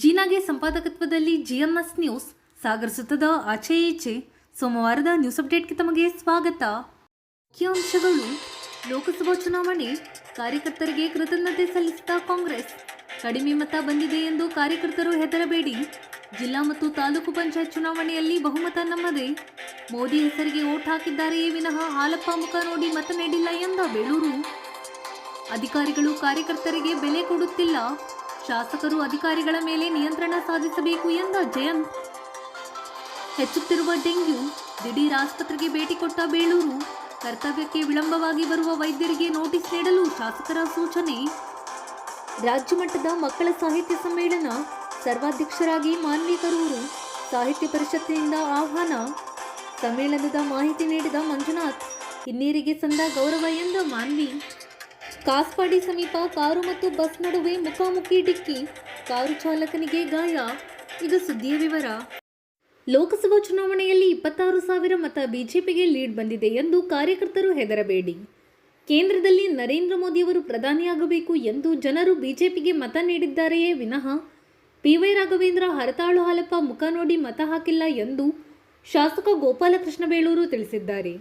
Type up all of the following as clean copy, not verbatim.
ಜೀನಾಗೆ ಸಂಪಾದಕತ್ವದಲ್ಲಿ GMS news Sagar ಸುತ್ತದ ಆಚೆ ಈಚೆ ಸೋಮವಾರದ ನ್ಯೂಸ್ ಅಪ್ಡೇಟ್ಗೆ ತಮಗೆ ಸ್ವಾಗತ. ಮುಖ್ಯಾಂಶಗಳು: ಲೋಕಸಭಾ ಚುನಾವಣೆ ಕಾರ್ಯಕರ್ತರಿಗೆ ಕೃತಜ್ಞತೆ ಸಲ್ಲಿಸಿದ ಕಾಂಗ್ರೆಸ್. ಕಡಿಮೆ ಮತ ಬಂದಿದೆ ಎಂದು ಕಾರ್ಯಕರ್ತರು ಹೆದರಬೇಡಿ. ಜಿಲ್ಲಾ ಮತ್ತು ತಾಲೂಕು ಪಂಚಾಯತ್ ಚುನಾವಣೆಯಲ್ಲಿ ಬಹುಮತ ನಮ್ಮದೇ. ಮೋದಿ ಹೆಸರಿಗೆ ಓಟ್ ಹಾಕಿದ್ದಾರೆಯೇ ವಿನಃ ಹಾಲಪ್ಪ ಮುಖ ನೋಡಿ ಮತ ನೀಡಿಲ್ಲ ಎಂದ ಬೇಳೂರು. ಅಧಿಕಾರಿಗಳು ಕಾರ್ಯಕರ್ತರಿಗೆ ಬೆಲೆ ಕೊಡುತ್ತಿಲ್ಲ. ಶಾಸಕರು ಅಧಿಕಾರಿಗಳ ಮೇಲೆ ನಿಯಂತ್ರಣ ಸಾಧಿಸಬೇಕು ಎಂದ ಜಯಂತ್. ಹೆಚ್ಚುತ್ತಿರುವ ಡೆಂಗ್ಯೂ, ದಿಢೀರ್ ಆಸ್ಪತ್ರೆಗೆ ಭೇಟಿ ಕೊಟ್ಟ ಬೇಳೂರು. ಕರ್ತವ್ಯಕ್ಕೆ ವಿಳಂಬವಾಗಿ ಬರುವ ವೈದ್ಯರಿಗೆ ನೋಟಿಸ್ ನೀಡಲು ಶಾಸಕರ ಸೂಚನೆ. ರಾಜ್ಯ ಮಟ್ಟದ ಮಕ್ಕಳ ಸಾಹಿತ್ಯ ಸಮ್ಮೇಳನ, ಸರ್ವಾಧ್ಯಕ್ಷರಾಗಿ ಮಾನ್ವಿ ಕರೂರು. ಸಾಹಿತ್ಯ ಪರಿಷತ್ತಿನಿಂದ ಆಹ್ವಾನ. ಸಮ್ಮೇಳನದ ಮಾಹಿತಿ ನೀಡಿದ ಮಂಜುನಾಥ್. ಹಿನ್ನೀರಿಗೆ ಸಂದ ಗೌರವ ಎಂದ ಮಾನ್ವಿ. ಕಾಸ್ಪಾಡಿ ಸಮೀಪ ಕಾರು ಮತ್ತು ಬಸ್ ನಡುವೆ ಮುಖಾಮುಖಿ ಡಿಕ್ಕಿ, ಕಾರು ಚಾಲಕನಿಗೆ ಗಾಯ. ಈಗ ಸುದ್ದಿಯ ವಿವರ. ಲೋಕಸಭಾ ಚುನಾವಣೆಯಲ್ಲಿ 26,000 ಮತ ಬಿಜೆಪಿಗೆ ಲೀಡ್ ಬಂದಿದೆ ಎಂದು ಕಾರ್ಯಕರ್ತರು ಹೆದರಬೇಡಿ. ಕೇಂದ್ರದಲ್ಲಿ ನರೇಂದ್ರ ಮೋದಿಯವರು ಪ್ರಧಾನಿಯಾಗಬೇಕು ಎಂದು ಜನರು ಬಿಜೆಪಿಗೆ ಮತ ನೀಡಿದ್ದಾರೆಯೇ ವಿನಃ PY ರಾಘವೇಂದ್ರ, ಹರತಾಳು ಹಾಲಪ್ಪ ಮುಖ ನೋಡಿ ಮತ ಹಾಕಿಲ್ಲ ಎಂದು ಶಾಸಕ ಗೋಪಾಲಕೃಷ್ಣ ಬೇಳೂರು ತಿಳಿಸಿದ್ದಾರೆ.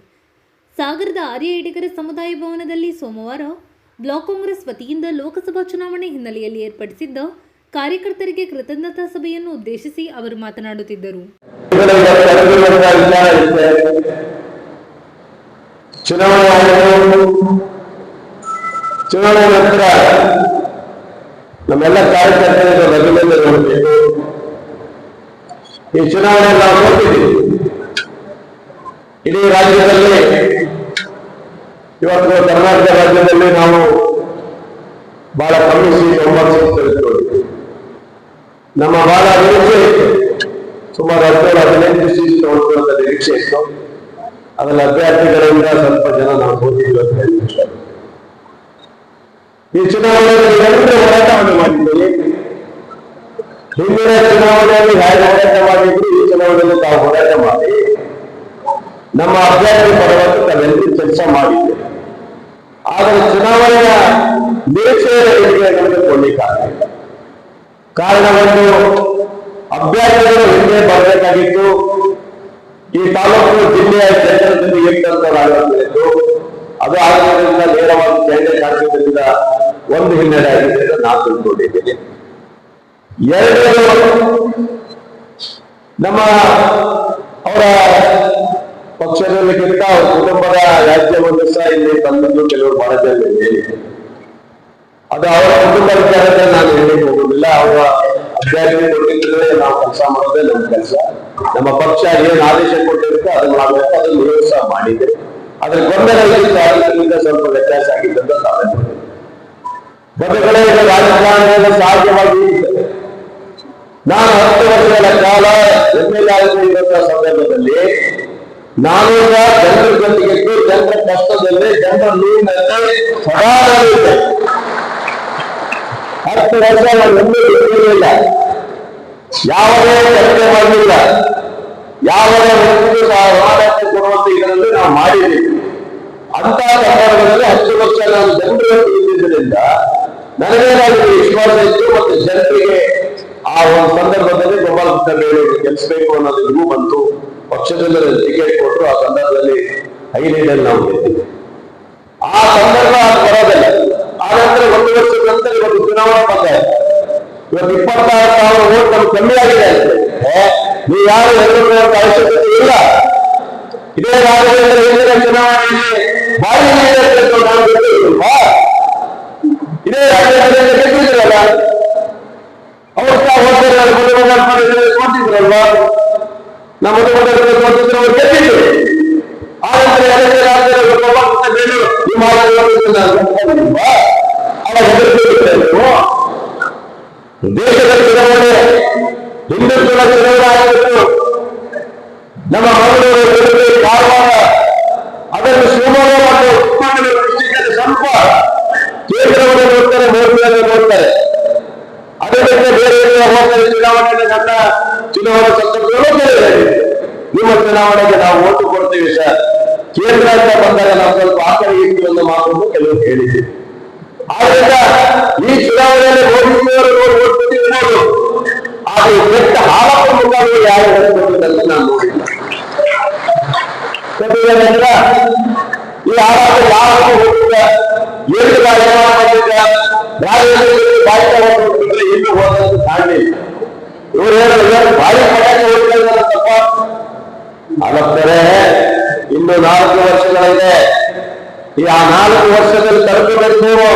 ಸಾಗರದ ಆರ್ಯ ಇಡಿಗರ ಸಮುದಾಯ ಭವನದಲ್ಲಿ ಸೋಮವಾರ ಬ್ಲಾಕ್ ಕಾಂಗ್ರೆಸ್ ವತಿಯಿಂದ ಲೋಕಸಭಾ ಚುನಾವಣೆ ಹಿನ್ನೆಲೆಯಲ್ಲಿ ಏರ್ಪಡಿಸಿದ್ದ ಕಾರ್ಯಕರ್ತರಿಗೆ ಕೃತಜ್ಞತಾ ಸಭೆಯನ್ನು ಉದ್ದೇಶಿಸಿ ಅವರು ಮಾತನಾಡುತ್ತಿದ್ದರು. ಚುನಾವಣೆ ನಂತರ ನಮ್ಮೆಲ್ಲ ಕಾರ್ಯಕರ್ತರಿಗೆ ಅಭಿನಂದನೆ ಮಾಡಬೇಕು. ಈ ಚುನಾವಣೆ ನಾವು ನೋಡ್ತಿದ್ದೀವಿ. ಇಡೀ ರಾಜ್ಯದಲ್ಲಿ ಇವತ್ತು ಕರ್ನಾಟಕ ರಾಜ್ಯದಲ್ಲಿ ನಾವು ಬಹಳ ಕಮ್ಮಿ ಸೀಟ್ 9 ಸೀಟ್ ತೆಗೆದುಕೊಂಡಿದ್ದೀವಿ. ನಮ್ಮ ಬಹಳ ನಿರೀಕ್ಷೆ ಇತ್ತು, ಸುಮಾರು 15 ಸೀಟ್ ತಗೊಳ್ಳುವಂತ ನಿರೀಕ್ಷೆ ಇತ್ತು. ಅದರಲ್ಲಿ ಅಭ್ಯರ್ಥಿಗಳಿಂದ ಸ್ವಲ್ಪ ಜನ ನಾವು ಹೋಗಿದ್ವಿ ಅಂತ ಹೇಳ್ತಾರೆ. ಈ ಚುನಾವಣೆಯಲ್ಲಿ ಎರಡು ಹೋರಾಟವನ್ನು ಮಾಡಿದ್ದೀವಿ. ಹಿಂದಿನ ಚುನಾವಣೆಯಲ್ಲಿ ಹೇಗೆ ಹೋರಾಟ ಮಾಡಿದ್ರು, ಈ ಚುನಾವಣೆಯಲ್ಲಿ ತಾವು ಹೋರಾಟ ಮಾಡಿ ನಮ್ಮ ಅಭ್ಯರ್ಥಿ ಪರವಾಗಿ ತಾವೆಲ್ಲರೂ ಕೆಲಸ ಮಾಡಿದ್ದೇವೆ. ಆದರೆ ಚುನಾವಣೆಯ ನಿರೀಕ್ಷೆಯ ನಮಗೆ ಕೊಡ್ಲಿಕ್ಕಾಗಲಿಲ್ಲ. ಕಾರಣವನ್ನು ಅಭ್ಯರ್ಥಿಗಳು ಹಿಂದೆ ಬರಬೇಕಾಗಿತ್ತು. ಈ ತಾಲೂಕು ಜಿಲ್ಲೆಯ ಕೇಂದ್ರದಲ್ಲಿ ಏಕಂತರಾಗಬೇಕು. ಅದು ಆಗೋದ್ರಿಂದ ನೇರವಾಗಿ ಕ್ಯಾಂಡಿಡೇಟ್ ಆಗಿದ್ದರಿಂದ ಒಂದು ಹಿನ್ನಡೆ ಆಗಿದೆ ಅಂತ ನಾನು ತಿಳ್ಕೊಂಡಿದ್ದೇನೆ. ಎರಡನೇದು, ನಮ್ಮ ಅವರ ಪಕ್ಷದಲ್ಲಿಗಿಂತ ಅವ್ರ ಕುಟುಂಬದ ರಾಜ್ಯವನ್ನು ಸಹ ಇಲ್ಲಿ ತಂದದ್ದು ಕೆಲವರು ಬಹಳ ಜನ ಹೇಳಿ, ಅದು ಅವರ ಕುಟುಂಬ ವಿಚಾರದಲ್ಲಿ ನಾನು ಹೇಳಲಿಕ್ಕೆ ಹೋಗುದಿಲ್ಲ. ಅವರ ಅಭ್ಯರ್ಥಿ ಕೊಟ್ಟಿದ್ರೆ ನಾವು ಕೆಲಸ ಮಾಡೋದೇ ನಮ್ಮ ಕೆಲಸ. ನಮ್ಮ ಪಕ್ಷ ಏನು ಆದೇಶ ಕೊಟ್ಟಿರುತ್ತೆ ಅದನ್ನು ಮಾಡಬೇಕು, ಅದನ್ನು ನೀವು ಸಹ ಮಾಡಿದೆ. ಅದ್ರ ಗೊಂದಲ ಇದರಿಂದ ಸ್ವಲ್ಪ ವ್ಯತ್ಯಾಸ ಆಗಿದ್ದಂತ ನಾವೇ ನೋಡಿದ್ವಿ. ಬದುಕಲೇ ರಾಜಕಾರಣದಲ್ಲಿ ಸಹಜವಾಗಿ ನಾನು 10 ವರ್ಷಗಳ ಕಾಲ MLA ಆಗಿರುವಂತಹ ಸಂದರ್ಭದಲ್ಲಿ ನಾನು ಜನರ ಜೊತೆಗೆ ಜನರ ಕಷ್ಟದಲ್ಲಿ, ಜನರ ನೋವಿನಲ್ಲಿ ಸದಾ ಇದ್ದೆ. 10 ವರ್ಷ ನಾನು ಒಮ್ಮೆ ಬಿಟ್ಟಿರಲಿಲ್ಲ, ಯಾವುದೇ ಚರ್ಚೆ ಮಾಡಲಿಲ್ಲ, ಯಾವುದೇ ವ್ಯಕ್ತಿಗೂ ಸಹ ಹೋರಾಟಕ್ಕೆ ಕೊಡುವಂತ ಇದರಲ್ಲಿ ನಾವು ಮಾಡಿದ್ದೀವಿ. ಅಂತ ಸಂದರ್ಭದಲ್ಲಿ 10 ವರ್ಷ ನಾನು ಜನರ ಇದ್ದಿದ್ದರಿಂದ ನನಗೇನಾಗಿದೆ ವಿಶ್ವಾಸ ಇತ್ತು. ಮತ್ತು ಜನರಿಗೆ ಆ ಒಂದು ಸಂದರ್ಭದಲ್ಲಿ ಗೋಪಾಲಕೃಷ್ಣ ಬೇಳೂರು ಗೆಲ್ಲಿಸಬೇಕು ಅನ್ನೋದು ಇದ್ರೂ ಬಂತು. ಪಕ್ಷದಲ್ಲಿ ಟಿಕೆಟ್ ಕೊಟ್ಟರು. ಆ ಸಂದರ್ಭದಲ್ಲಿ ಹೈ ಲೀಡರ್ ನಾವು ಗೆದ್ದಿದ್ವಿ. ಆ ಸಂದರ್ಭ ಬರೋದಿಲ್ಲ. ಆನಂತರ 1 ವರ್ಷದ ನಂತರ ಇವತ್ತು ಚುನಾವಣೆ ಬಂದಾಯಿತು. ಇವತ್ತು 26,000 ಓಟ್ ನಮ್ಗೆ ಕಮ್ಮಿ ಆಗಿದೆ. ನೀವು ಯಾರು ಎದುರುಕೊಳ್ಳುವಂತ ಅವಶ್ಯಕತೆ ಇಲ್ಲ. ಇದೇ ರಾಜ್ಯದಲ್ಲಿ ಹಿಂದಿನ ಚುನಾವಣೆಯಲ್ಲಿ ಭಾರಿ ಲೀಡರ್ ನಾವು ಗೆದ್ದಿಲ್ವಾ? ಇದೇ ರಾಜ್ಯದಲ್ಲಿ ಗೆದ್ದಿದ್ರಲ್ಲ, ಅವ್ರು ಸಹ ಕೊಟ್ಟಿದ್ರಲ್ವಾ? ನಮ್ಮ ಕೊಟ್ಟಿದ್ರು, ಅವ್ರು ಗೆದ್ದಿದ್ರು. ಆನಂತರ ದೇಶದ ಚುನಾವಣೆ, ಹಿಂದುತ್ವದ ಚುನಾವಣೆ ಆಗಿತ್ತು. ನಮ್ಮ ಮಂಗಳೂರು, ಕಾರವಾರ, ಅದನ್ನು ಶಿವಮೊಗ್ಗ ಮತ್ತು ಉಪಮಂಡಲ ಡಿಸ್ಟಿಕ್ ಸ್ವಲ್ಪ ಕೇಂದ್ರವನ್ನು ನೋಡ್ತಾರೆ, ಮೋದಿಯನ್ನು ನೋಡ್ತಾರೆ. ಅದರಿಂದ ಬೇರೆ ಹೋಗ್ತಾರೆ. ಚುನಾವಣೆಗೆ ನನ್ನ ಚುನಾವಣಾ ಸಂದರ್ಭಗಳು ನಿಮ್ಮ ಚುನಾವಣೆಗೆ ನಾವು ಓಟು ಕೊಡ್ತೀವಿ ಸರ್, ಕೇಂದ್ರ ಅಂತ ಬಂದಾಗ ನಾವು ಸ್ವಲ್ಪ ಆ ಕಡೆ ಇಟ್ಟು ಅನ್ನೋ ಮಾತನ್ನು ಕೆಲವರು ಹೇಳಿದ್ದೀವಿ. ಆದ್ರಿಂದ ಈ ಚುನಾವಣೆಯಲ್ಲಿ ಮೋದಿಯವರು ಓಡ್ಕೊಟ್ಟಿವಿ ನೋಡು, ಆದ್ರೆ ಕೆಟ್ಟ ಹಾಲಪ್ಪ ಮುಖಾಂತರ ಯಾರು ಓಡ್ಕೊಟ್ಟಿದ್ದಲ್ಲ ನಾನು ನೋಡಿಲ್ಲ. ಈ ಆರಾಧ ಯಾವ ಹೋಗಿದ್ದ, ಏನು ಮಾಡಿದ್ದ, ರಾಜ್ಯದಲ್ಲಿ ಬಾಯಿ ತಗೊಂಡ್ರೆ ಇನ್ನು ಹೋದಂತ ಕಾಣಲಿಲ್ಲ. ಇವರು ಹೇಳಿದ್ರೆ ಬಾಯಿ ಪಟಾಕಿ ಹೋಗ್ತಾ ತಪ್ಪ ಆಗತ್ತಾರೆ. ಇನ್ನು 4 ವರ್ಷಗಳಿದೆ. ಈ ಆ 4 ವರ್ಷದಲ್ಲಿ ತಲುಪಬೇಕು ನೀವು.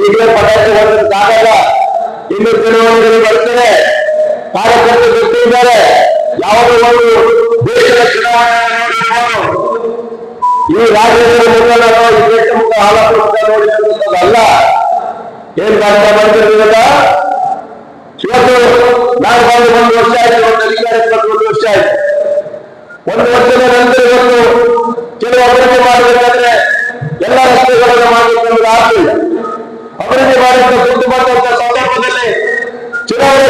ಈಗಲೇ ಪಟಾಕಿ ಹೊರಡಕ್ಕಾಗಲ್ಲ. ಇನ್ನು ಚುನಾವಣೆಗಳು ಬರ್ತದೆ, ಕಾರ್ಯಕರ್ತರು ಗೊತ್ತಿದ್ದಾರೆ. ಯಾವುದೋ ಒಂದು ದೇಶದ ಚುನಾವಣೆ ಈ ರಾಜ್ಯದಲ್ಲಿ ಮುಖ ಈ ದೇಶ ಮುಖ ಹಾಲಪ್ಪ ಮುಖ ನೋಡಿದಂಥದ್ದಲ್ಲ. ಏನ್ ಕಾರ್ಯ ಮಾಡ್ತಿರ್ಲಿಲ್ಲ. ಇವತ್ತು ನಾನು ಬಂದು 1 ವರ್ಷ ಆಯ್ತು, ಒಂದು ಅಧಿಕಾರಕ್ಕೆ 1 ವರ್ಷ ಆಯ್ತು. 1 ವರ್ಷದ ನಂತರ ಇವತ್ತು ಕೆಲವು ಅಭಿವೃದ್ಧಿ ಮಾಡಬೇಕಾದ್ರೆ ಎಲ್ಲ ರಸ್ತೆಗಳನ್ನು ಮಾಡಬೇಕಂದ್ರೆ ಆಗಲಿಲ್ಲ. ಅಭಿವೃದ್ಧಿ ಮಾಡಿದ ದುಡ್ಡು ಬಂದಂತ ಸಂದರ್ಭದಲ್ಲಿ ಚುನಾವಣೆ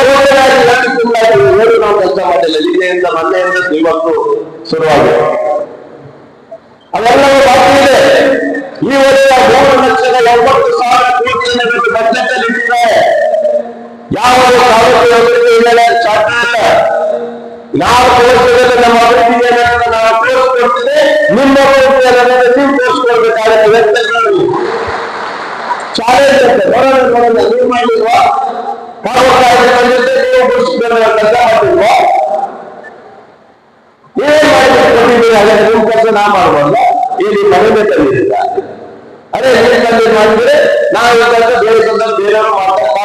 ಹೇಳಿ ನಾವು ಕೆಲಸ ಮಾಡಿಲ್ಲ. ನಿನ್ನೆಯಿಂದ ಮೊನ್ನೆಯಿಂದ ಇವತ್ತು ಶುರುವಾಗಿದೆ. ಅದೆಲ್ಲವೂ ಬಾಕಿ ಇದೆ. ಈ ವರ್ಷ 3,90,000 ಕೋಟಿ ಬಜೆಟ್ ಅಲ್ಲಿ ಇಟ್ಟಿದ್ದಾರೆ. ಯಾವ ತಾಲೂಕು ಅಭಿವೃದ್ಧಿ ಸಾಧ್ಯ ಇಲ್ಲ. 4 ವರ್ಷದಲ್ಲಿ ನಮ್ಮ ಅಭಿವೃದ್ಧಿ ಏನಂತ ನಾವು ತೋರಿಸ್ಕೊಡ್ತೇವೆ. ನಿಮ್ಮ ಅಭಿವೃದ್ಧಿ ಅನ್ನೋದನ್ನ ನೀವು ತೋರಿಸ್ಕೊಳ್ಬೇಕಾಗುತ್ತೆ. ವ್ಯಕ್ತಿಗಳು ಚಾಲೆಂಜ್ ಅಂತ ಬರೋಣ ನೀವು ಮಾಡಿಲ್ವಾ? ನೀವು ಬಿಡಿಸ್ಕೊಂಡು ಕೆಲಸ ಮಾಡಿಲ್ವಾ? ಏನ್ ಮಾಡಿದ್ದೀರಿ? ಅದೇ ನಿಮ್ಮ ಕೆಲಸ ನಾ ಮಾಡಬಾರ್ದ? ಇಲ್ಲಿ ಮನೆ ತಂದಿದ್ದೀರ? ಅದೇ ನೀವು ತಂದೆ ಮಾಡಿದ್ರೆ ನಾವು ಈ ಕೆಲಸ ಬೇರೆ ಸಂದರ್ಭ ಬೇರೆಯವರು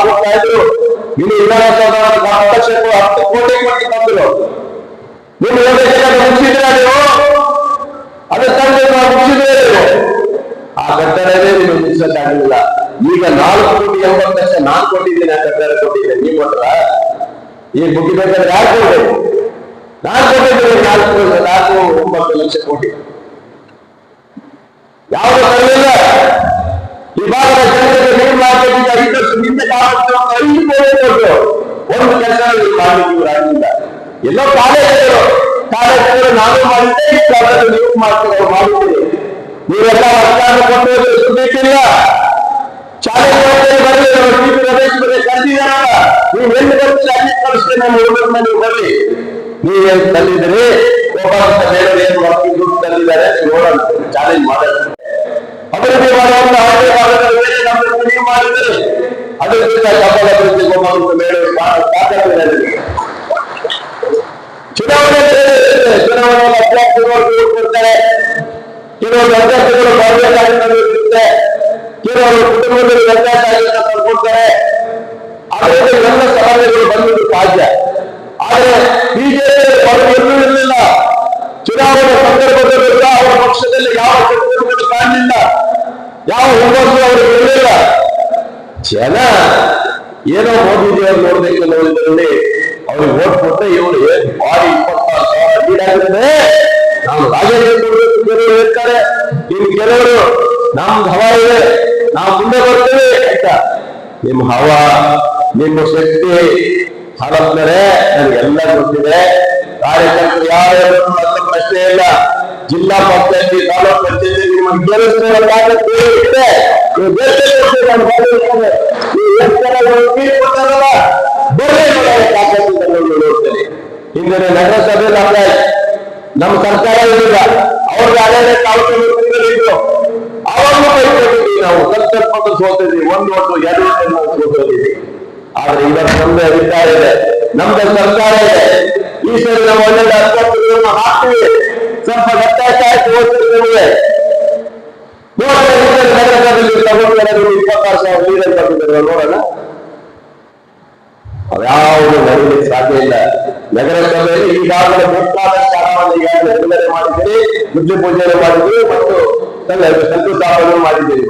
ಮಾಡ್ತಾ ಇದ್ರು. ಇಲ್ಲಿ ವಿಧಾನಸೌಧ 10 ಕೋಟಿ ಕೊಟ್ಟು ತಂದ್ರು. ನೀವು ಮುಗಿಸಿದ್ರ ನೀವು ಅದೇ ತಂದೆ ಮುಗಿಸಿದ್ರೆ ಆ ಕಟ್ಟಡವೇ ನೀವು ಮುಗಿಸಕ್ಕಾಗಲಿಲ್ಲ. ಈಗ 4,80,00,000 ನಾನು ಕೊಟ್ಟಿದ್ದೀನಿ. ಆ ಕಟ್ಟಡ ಕೊಟ್ಟಿದ್ದೇನೆ, ನೀವು ಕೊಟ್ರ? ಈಗ ಮುಗಿಬೇಕಾದ್ರೆ ಯಾರು ಕೊಡ್ಬೇಕು? ನಾನು ಕೊಟ್ಟಿದ್ದೀನಿ 4,9,00,000 ಕೋಟಿ. ಯಾವುದು ತರಲಿಲ್ಲ. ಈ ಭಾಗದ ಜನರಿಗೆ ನೀರು ಮಾರ್ಕೆಟಿಂದ 5 ವರ್ಷದಿಂದ 5 ಕೋಟಿ ಕೊಟ್ಟು ಒಂದು ಕೆಲಸ ಮಾಡಲಿಕ್ಕೆ ರಾಜ್ಯದಿಂದ ಎಲ್ಲೋ ಕಾಲೇಜುಗಳು ನಾನು ಮಾಡಿದ್ದೆ, ನೀವು ಮಾಡಿದ್ದೀರಿ. ನೀವೆಲ್ಲ ವರ್ಷಾನು ಕೊಟ್ಟು ಸುದ್ದಿಕ್ಕಿಲ್ಲ. ಶಾಲೆ ರಮೇಶ್ ಬಗ್ಗೆ ಕರೆದಿದ್ದಾರಲ್ಲ, ನೀವು ಎಲ್ಲಿ ಬರ್ತೀರಿ ಅಲ್ಲಿ ಕಳಿಸ್ತೇನೆ. ನಮ್ಮ ನೀವು ಬರ್ರಿ. ನೀವೇನು ತಂದಿದ್ರಿ? ಒಬ್ಬ ಬೇರೆ ಏನು ವರ್ಕಿಂಗ್ ಗ್ರೂಪ್ ತಂದಿದ್ದಾರೆ, ನೋಡೋಣ, ಚಾಲೆಂಜ್ ಮಾಡೋಣ. ಅಭಿವೃದ್ಧಿ ಮಾಡುವಂತ ಹಳ್ಳಿ ಭಾಗದಲ್ಲಿ ನೀವು ಮಾಡಿದ್ರೆ ಅದರಿಂದ ಕಬ್ಬಲ ಅಭಿವೃದ್ಧಿ ಒಬ್ಬ ಬೇರೆ ತಾಕತ್ತಿದೆ. ಚುನಾವಣೆಯಲ್ಲಿ ಅಭ್ಯರ್ಥಿಗಳು ಕೊಡ್ತಾರೆ, ಕೆಲವರು ಅಭ್ಯರ್ಥಿಗಳು ಬರಬೇಕಾಗಿರುತ್ತೆ, ಕೆಲವರು ಕುಟುಂಬದಲ್ಲಿ ವ್ಯತ್ಯಾಸ ಆಗಿ ಕೊಡ್ತಾರೆ. ಅದರಿಂದ ಎಲ್ಲ ಸಮಸ್ಯೆಗಳು ಬಂದಿದ್ದು ಸಾಧ್ಯ. ಆದರೆ ಬಿಜೆಪಿ ಎಲ್ಲೂ ಇರಲಿಲ್ಲ. ಚುನಾವಣೆ ಸಂದರ್ಭದಲ್ಲಿಲ್ಲ. ಅವರ ಪಕ್ಷದಲ್ಲಿ ಯಾವ ಚಟುವಟಿಕೆಗಳು ಕಾಣಲಿಲ್ಲ, ಯಾವ ಹುಮ್ಮಸ್ಸು ಅವರಿಗೆ ಇರಲಿಲ್ಲ. ಜನ ಏನೋ ಮೋದಿಜಿಯವರು ನೋಡ್ಬೇಕು ನೋಡಿದ್ರಲ್ಲಿ ಅವ್ರಿಗೆ ಓಟ್ ಕೊಟ್ಟರೆ ಇವರು ಬಾರಿ 26,000 ಲೀಡಾಗಿದ್ದಾರೆ. ನಾವು ರಾಜಕೀಯ ಕೆಲವರು ಇರ್ತಾರೆ, ಇನ್ನು ಕೆಲವರು ನಮ್ದು ಹವಾ ಇದೆ, ನಾವು ಮುಂದೆ ಬರ್ತೇವೆ ಅಂತ. ನಿಮ್ಮ ಹವಾ, ನಿಮ್ಮ ಶಕ್ತಿ ಹಾಳಾಗ್ತಾರೆ. ನನಗೆಲ್ಲ ಗೊತ್ತಿದೆ. ಕಾರ್ಯಕರ್ತರು ಯಾರು ಪ್ರಶ್ನೆ ಇಲ್ಲ. ಜಿಲ್ಲಾ ಪಂಚಾಯತಿ, ತಾಲೂಕ್ ಪಂಚಾಯತಿ ನಿಮಗೆ ನೋಡ್ತೇನೆ. ಹಿಂದಿನ ನಗರಸಭೆಯಲ್ಲಿ ಅಲ್ಲ, ನಮ್ಮ ಸರ್ಕಾರ ಇರಲಿಲ್ಲ, ಅವ್ರಿಗೆ ಅದೇ ತಾಲೂಕು ಅವಾಗಲೂ ಬೈಕೊಂಡಿದ್ದೀವಿ. ನಾವು ಸ್ವಲ್ಪ ಸೋತಿದ್ವಿ, 1 ಓಟು 2 ಓಟು ನಾವು ಸೋತಿದ್ದೀವಿ. ಆದ್ರೆ ಇವತ್ತು ನಮ್ದು ಅಧಿಕಾರ ಇದೆ, ನಮ್ದು ಸರ್ಕಾರ ಇದೆ. ಈ ಸರಿ ನಾವು ಒಳ್ಳೆ ಅಭ್ಯರ್ಥಿಗಳನ್ನು ಹಾಕ್ತೀವಿ. ಸ್ವಲ್ಪ ವ್ಯತ್ಯಾಸ ಆಯ್ತು ಓದ್ತಿರ್ತೇವೆ. ನಗರಸಭೆಯಲ್ಲಿ ತಗೊಂಡು 26,000 ನೀರನ್ನು ತಗೊಂಡಿದ್ದಾರೆ. ನೋಡೋಣ, ಅದ್ಯಾವುದು ನಡೆಯಲಿಕ್ಕೆ ಸಾಧ್ಯ ಇಲ್ಲ. ನಗರಸಭೆಯಲ್ಲಿ ಈಗಾಗಲೇ ಬೇಕಾದಷ್ಟು ಹಣವನ್ನು ಈಗಾಗಲೇ ಬಿಡುಗಡೆ ಮಾಡಿದ್ದೀರಿ, ಬುದ್ಧಿ ಪೂಜೆ ಮಾಡಿದ್ದೀರಿ ಮತ್ತು ಶಂಕುಸ್ಥಾಪನೆ ಮಾಡಿದ್ದೀರಿ.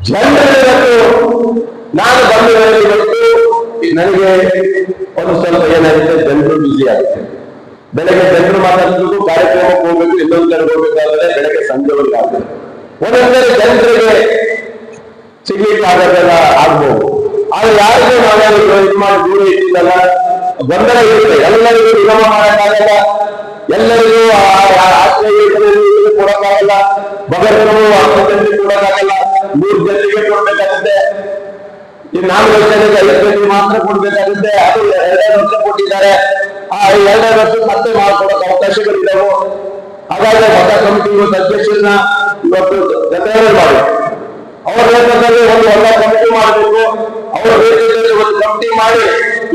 ಜನರಿಗೆ ನಾನು ಬಂದು ಇವತ್ತು ನನಗೆ ಒಂದು ಸ್ವಲ್ಪ ಏನಾಗುತ್ತೆ, ಜನರು ಬಿಸಿ ಆಗುತ್ತೆ. ಬೆಳಗ್ಗೆ ಜನರು ಮಾತಾಡ್ತಿದ್ದು ಕಾರ್ಯಕ್ರಮಕ್ಕೆ ಹೋಗ್ಬೇಕು, ಇನ್ನೊಂದು ಕಡೆ ಹೋಗ್ಬೇಕಾದ್ರೆ ಬೆಳಗ್ಗೆ ಸಂಜೆವರೆಗೆ ಆಗ್ತದೆ. ಒಂದೊಂದರೆ ಜನರಿಗೆ ಸಿಗ್ಲಿಕ್ಕೆ ಆಗೋದೆಲ್ಲ ಆಗ್ಬೋದು. ಆದ್ರೆ ಯಾರಿಗೂ ನಾವು ಇದು ಮಾಡಿ ದೂರ ಇಟ್ಟಿದ್ದಲ್ಲ, ಗೊಂದಲ ಇರುತ್ತೆ. ಎಲ್ಲರಿಗೂ ನಿಗಮ ಮಾಡೋಕ್ಕಾಗಲ್ಲ, ಎಲ್ಲರಿಗೂ ನಾಮಿನೇಷನ್ಗೆ 5 ಕೋಟಿ ಮಾತ್ರ ಕೊಡ್ಬೇಕಾಗುತ್ತೆ. ಅದು 2 ವರ್ಷ ಕೊಟ್ಟಿದ್ದಾರೆ. ಆ 2 ವರ್ಷ ಮತ್ತೆ ಮಾಡ್ಕೊಡೋಕೆ ಅವಕಾಶಗಳಿದ್ದಾವೆ. ಹಾಗಾಗಿ ಹೊಸ ಕಮಿಟಿ ಅಧ್ಯಕ್ಷರನ್ನ ಇವತ್ತು ಜೊತೆಯಲ್ಲಿ ಮಾಡಿ ಅವರ ನೇತೃತ್ವದಲ್ಲಿ ಒಂದು ಹೊಸ ಕಮಿಟಿ ಮಾಡಬೇಕು. ಅವರ ನೇತೃತ್ವದಲ್ಲಿ ಒಂದು ಕಮಿಟಿ ಮಾಡಿ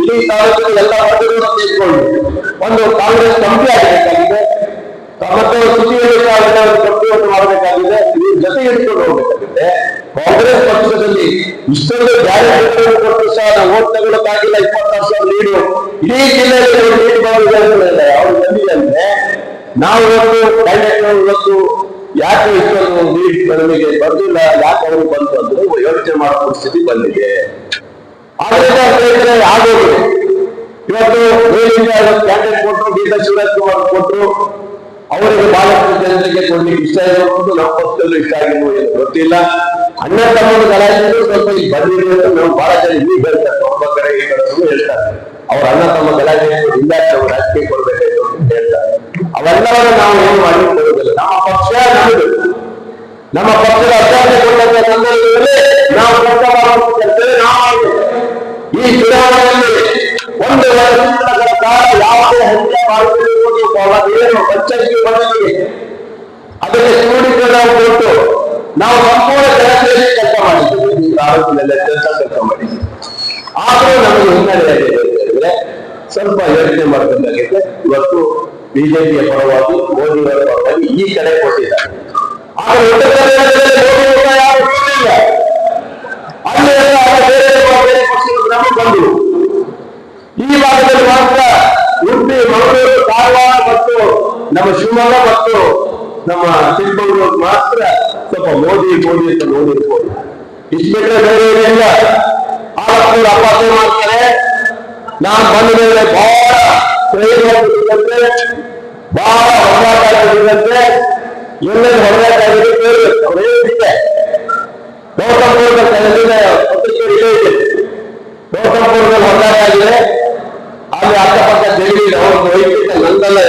ಇಡೀ ತಾಲೂಕಿನ ಎಲ್ಲ ವರ್ಗಗಳನ್ನು ತೆಗೆದುಕೊಂಡು ಒಂದು ಕಾಂಗ್ರೆಸ್ ಕಮಿಟಿ ಆಗಬೇಕಾಗಿದೆ. ಮತ್ತೆ ಸ್ಥಿತಿಯಲ್ಲಿ ಒಂದು ಕಮಿಟಿಯನ್ನು ಮಾಡಬೇಕಾಗಿದೆ. ಈ ಜೊತೆ ಹಿಡಿದುಕೊಂಡು ಹೋಗಬೇಕಾಗಿದೆ. ಕಾಂಗ್ರೆಸ್ ಪಕ್ಷದಲ್ಲಿ ಇಷ್ಟೊಂದು ಗ್ಯಾರಂಟಿಗಳನ್ನು ಕೊಟ್ಟು ಸಹ ಓಟ್ ತಗೊಳ್ಳೋಕ್ಕಾಗಿಲ್ಲ. 26,000 ಲೀಡು ಇಡೀ ಜಿಲ್ಲೆಯಲ್ಲಿ ಲೀಡ್ ಬಂದಿದೆ. ಅವ್ರು ಬಂದಿದೆ ಅಂದ್ರೆ ನಾವು ಇವತ್ತು ಯಾಕೆ ಇಷ್ಟೊಂದು ಲೀಡ್ ನಮಗೆ ಬಂದಿಲ್ಲ, ಯಾಕೆ ಅವರು ಬಂತು ಅಂದ್ರೆ ಯೋಚನೆ ಮಾಡೋ ಪರಿಸ್ಥಿತಿ ಬಂದಿದೆ. ಆದ್ರಿಂದ ಆಗೋದು ಇವತ್ತು ಕ್ಯಾಂಡಿಡೇಟ್ ಕೊಟ್ಟರು, ಗೀತಾ ಶಿವರಾಜ್ ಕುಮಾರ್ ಕೊಟ್ಟರು. ಅವರಿಗೆ ಬಹಳಷ್ಟು ಜನರಿಗೆ ಕೊಡ್ಲಿಕ್ಕೆ ಇಷ್ಟ ಇರಬಹುದು, ನಮ್ಮ ಪಕ್ಷದಲ್ಲೂ ಇಷ್ಟ ಆಗಿರ್ಬೋದು ಗೊತ್ತಿಲ್ಲ. ಅಣ್ಣ ತಮ್ಮನ ಗಲಾಟೆಗಳು ಸ್ವಲ್ಪ ಇಲ್ಲಿ ಬಂದಿದೆ ಅಂತ ನಾವು ಬಹಳ ಜನ ಇಲ್ಲಿ ಹೇಳ್ತಾರೆ. ಒಬ್ಬ ಕಡೆ ಈ ಕಡೆ ಹೇಳ್ತಾರೆ ಅವ್ರ ಅಣ್ಣ ತಮ್ಮ ಗಲಾಟೆ ಇಲ್ಲ ನಾವು ರಾಜಕೀಯ ಕೊಡ್ಬೇಕಾಯ್ತು ಅಂತ ಹೇಳ್ತಾರೆ. ಅವೆಲ್ಲವನ್ನು ನಾವು ಏನು ಮಾಡಿ ಕೊಡುವುದಿಲ್ಲ. ನಮ್ಮ ಪಕ್ಷ ನಮ್ಮದು, ನಮ್ಮ ಪಕ್ಷದ ಅಭ್ಯರ್ಥಿ ಕೊಟ್ಟಂತ ಸಂದರ್ಭದಲ್ಲಿ ನಾವು ಕೆಲಸ ಮಾಡುವ ಕೆಲಸ ನಾವು ಈ ಚುನಾವಣೆಯಲ್ಲಿ ಒಂದು ವರ್ಷಗಳ ಕಾಲ ಯಾವುದೇ ಹಂಗೆ ಮಾಡುತ್ತಿರುವುದು ಏನು ಪಂಚಾಯತಿ ಬಂದಿದೆ ಅದಕ್ಕೆ ಚೂಡಿಕೆ ನಾವು ಕೊಟ್ಟು ನಾವು ಸಂಪೂರ್ಣ ಜನತೆಯಲ್ಲಿ ಕೆಲಸ ಮಾಡಿದ್ದೀವಿ. ಆರೋಗ್ಯದಲ್ಲ ಕೆಲಸ ಮಾಡಿದ್ದೀವಿ. ಆದರೂ ನಮಗೆ ಹಿನ್ನೆಲೆಯಾಗಿದೆ. ಸ್ವಲ್ಪ ಯೋಚನೆ ಮಾಡಬೇಕಾಗಿದೆ. ಇವತ್ತು ಬಿಜೆಪಿಯ ಪರವಾಗಿ, ಮೋದಿಯವರ ಪರವಾಗಿ ಈ ಕಡೆ ಕೊಟ್ಟಿದ್ದಾರೆ. ಆದರೆ ಉತ್ತರ ಕರ್ನಾಟಕದಲ್ಲಿ ಮೋದಿ ಯಾರು ಕೊಟ್ಟಿಲ್ಲ. ಅಲ್ಲಿ ಬೇರೆ ಪಕ್ಷಗಳು ನಮಗೆ ಬಂದಿವೆ. ಈ ಭಾಗದಲ್ಲಿ ಮಾತ್ರ ಉಡುಪಿ, ಮಂಗಳೂರು, ಕಾರವಾರ ಮತ್ತು ನಮ್ಮ ಶಿವಮೊಗ್ಗ ಮತ್ತು ನಮ್ಮ ಚಿಕ್ಕಮಗಳೂರು ಮಾತ್ರ ಸ್ವಲ್ಪ ಮೋದಿ ಅಂತ ನೋಡಿರ್ಬೋದು. ಇಷ್ಟು ಬಿಟ್ಟರೆ ಬೇರೆ ಏನಿಲ್ಲ. ಆವತ್ತು ಅಪಾಸೆ ಮಾಡ್ತಾರೆ. ನಾನು ಬಂದ ಮೇಲೆ ಬಹಳ ಪ್ರಯೋಜನತೆ, ಬಹಳ ಹೋರಾಟ ಆಗಿರುವಂತೆ, ಎಲ್ಲೆಲ್ಲಿ ಹೋರಾಟ ಆಗಿದೆ ಅವ್ರು ಹೇಳಿದ್ದೆ. ಗೌತಮಪುರದಲ್ಲಿ ಪತ್ರಿಕೆ ಇದೆ. ಗೌತಮಪುರದಲ್ಲಿ ಹೋರಾಟ ಆಗಿದೆ. ಅಲ್ಲಿ ಅಕ್ಕಪಕ್ಕ ಜೈಲಿದೆ. ಅವ್ರದ್ದು ವೈದ್ಯತೆ ನಂದಲ್ಲ.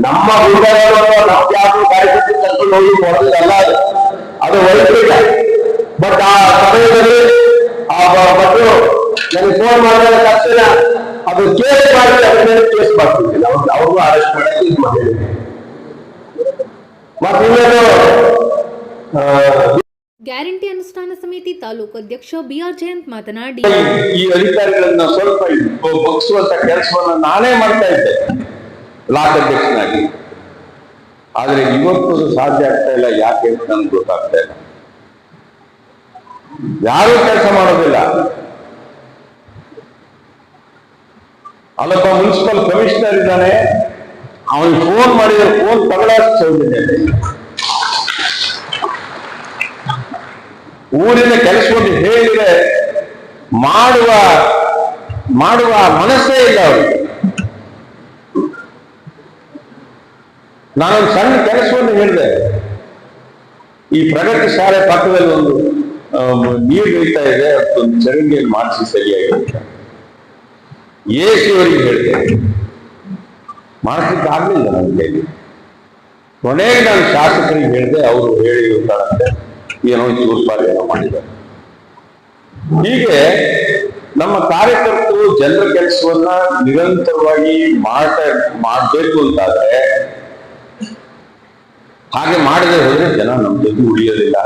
ನಮ್ಮ ಗುಂಡಗಳು ನಮ್ಗೆ ಯಾರು ಕಾರ್ಯಕರ್ತರು ಕರ್ಕೊಂಡು ಹೋಗಿ ಹೊಡೆದಲ್ಲ. ಅದು ವೈದ್ಯತೆ. ಬಟ್ ಆ ಸಮಯದಲ್ಲಿ ಆ ಭಟ್ರು ನನಗೆ ಫೋನ್ ಮಾಡಿದ ತಕ್ಷಣ ಅದು ಕೇಸ್ ಮಾಡಿ ಅದರ ಮೇಲೆ ಕೇಸ್ ಮಾಡ್ತಿದ್ದಿಲ್ಲ. ಅವ್ರಿಗೂ ಅರೆಸ್ಟ್ ಮಾಡಿ ಇದು ಮಾಡಿದ್ರು. ಮತ್ತೆ ಇನ್ನೊಂದು ಗ್ಯಾರಂಟಿ ಅನುಷ್ಠಾನ ಸಮಿತಿ ತಾಲೂಕು ಅಧ್ಯಕ್ಷ ಬಿಆರ್ ಜಯಂತ್ ಮಾತನಾಡಿ, ಈ ಅಧಿಕಾರಿಗಳನ್ನ ಸ್ವಲ್ಪ ಬಗ್ಸುವಂತ ಕೆಲಸವನ್ನ ನಾನೇ ಮಾಡ್ತಾ ಇದ್ದೆ ಬ್ಲಾಕ್ ಅಧ್ಯಕ್ಷನಾಗಿ. ಆದ್ರೆ ಇವತ್ತು ಸಾಧ್ಯ ಆಗ್ತಾ ಇಲ್ಲ. ಯಾಕೆ ಅಂತ ನನ್ಗೆ ಗೊತ್ತಾಗ್ತಾ ಇಲ್ಲ. ಯಾರು ಕೆಲಸ ಮಾಡೋದಿಲ್ಲ. ಅಲ್ಲೊಬ್ಬ ಮುನ್ಸಿಪಲ್ ಕಮಿಷನರ್ ಇದ್ದಾನೆ. ಅವನಿಗೆ ಫೋನ್ ಮಾಡಿದ್ರೆ ಫೋನ್ ತಗೊಳ್ಳೋದಿದೆ. ಊರಿನ ಕೆಲಸವನ್ನು ಹೇಳಿದ್ರೆ ಮಾಡುವ ಮನಸ್ಸೇ ಇಲ್ಲ ಅವ್ರಿಗೆ. ನಾನೊಂದು ಸಣ್ಣ ಕೆಲಸವನ್ನು ಹೇಳಿದೆ. ಈ ಪ್ರಗತಿ ಶಾಲೆ ಪಕ್ಕದಲ್ಲಿ ಒಂದು ನೀರು ಬೀಳ್ತಾ ಇದೆ, ಅದೊಂದು ಚರಂಡಿಯಲ್ಲಿ ಮಾಡಿಸಿ ಸರಿಯಾಗಿ AC ಅವರಿಗೆ ಹೇಳಿದೆ. ಮಾಡಿಸ್ಲಿಕ್ಕೆ ಆಗ್ಲಿಲ್ಲ ನನಗೆ. ಕೊನೆಗೆ ನಾನು ಶಾಸಕರಿಗೆ ಹೇಳಿದೆ. ಅವರು ಹೇಳಿ ಗೊತ್ತಾಗತ್ತೆ ಏನೋ ಚೂರ್ಪಾರು ಏನೋ ಮಾಡಿದ್ದಾರೆ. ಹೀಗೆ ನಮ್ಮ ಕಾರ್ಯಕರ್ತರು ಜನರ ಕೆಲಸವನ್ನ ನಿರಂತರವಾಗಿ ಮಾಡಬೇಕು ಅಂತಾದ್ರೆ, ಹಾಗೆ ಮಾಡದೆ ಹೋದ್ರೆ ಜನ ನಮ್ಮ ಜೊತೆ ಉಳಿಯೋದಿಲ್ಲ.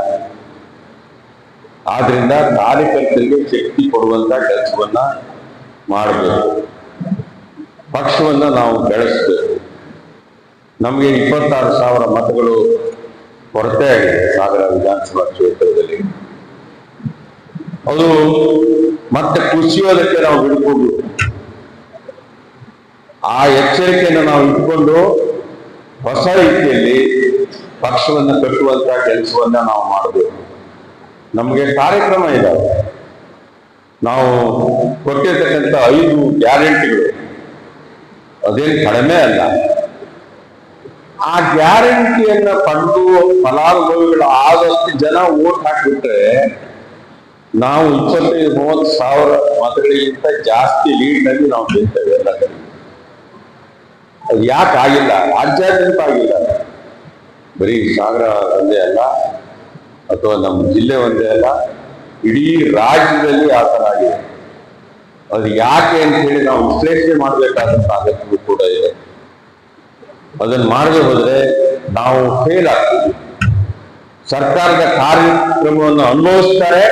ಆದ್ರಿಂದ ಕಾರ್ಯಕರ್ತರಿಗೆ ಶಕ್ತಿ ಕೊಡುವಂತ ಕೆಲಸವನ್ನ ಮಾಡಬೇಕು. ಪಕ್ಷವನ್ನ ನಾವು ಬೆಳೆಸಬೇಕು. ನಮಗೆ 26,000 ಮತಗಳು ಕೊರತೆ ಆಗಿದೆ ಸಾಗರ ವಿಧಾನಸಭಾ ಕ್ಷೇತ್ರದಲ್ಲಿ. ಅದು ಮತ್ತೆ ಕುಸಿಯೋದಕ್ಕೆ ನಾವು ಬಿಡ್ಬೋದು. ಆ ಎಚ್ಚರಿಕೆಯನ್ನು ನಾವು ಇಟ್ಕೊಂಡು ಹೊಸ ರೀತಿಯಲ್ಲಿ ಪಕ್ಷವನ್ನ ಕಟ್ಟುವಂತ ಕೆಲಸವನ್ನ ನಾವು ಮಾಡಬೇಕು. ನಮಗೆ ಕಾರ್ಯಕ್ರಮ ಇದಾವೆ. ನಾವು ಕೊಟ್ಟಿರ್ತಕ್ಕಂಥ 5 ಗ್ಯಾರಂಟಿಗಳು ಅದೇನು ಕಡಿಮೆ ಅಲ್ಲ. ಆ ಗ್ಯಾರಂಟಿಯನ್ನ ಪಡೆದು ಫಲಾನುಭವಿಗಳು ಆದಷ್ಟು ಜನ ಓಟ್ ಹಾಕಿಬಿಟ್ರೆ ನಾವು 25-30 ಸಾವಿರ ಮತಗಳಿಗಿಂತ ಜಾಸ್ತಿ ಲೀಡ್ ನಲ್ಲಿ ನಾವು ಗೆಲ್ತೇವೆ ಎಲ್ಲ ಕಡೆ. ಅದು ಯಾಕೆ ಆಗಿಲ್ಲ? ರಾಜ್ಯಾದ್ಯಂತ ಆಗಿಲ್ಲ. ಬರೀ ಸಾಗರ ಒಂದೇ ಅಲ್ಲ, ಅಥವಾ ನಮ್ಮ ಜಿಲ್ಲೆ ಒಂದೇ ಅಲ್ಲ, ಇಡೀ ರಾಜ್ಯದಲ್ಲಿ ಆ ಥರ ಆಗಿದೆ. ಅದು ಯಾಕೆ ಅಂತ ಹೇಳಿ ನಾವು ವಿಶ್ಲೇಷಣೆ ಮಾಡಬೇಕಾದಂತ ಅಗತ್ಯವೂ ಕೂಡ ಇದೆ. ಅದನ್ನು ಮಾಡದೆ ಹೋದ್ರೆ ನಾವು ಫೇಲ್ ಆಗ್ತೀವಿ. ಸರ್ಕಾರದ ಕಾರ್ಯಕ್ರಮವನ್ನು ಅನುಭವಿಸ್ತಾರೆ,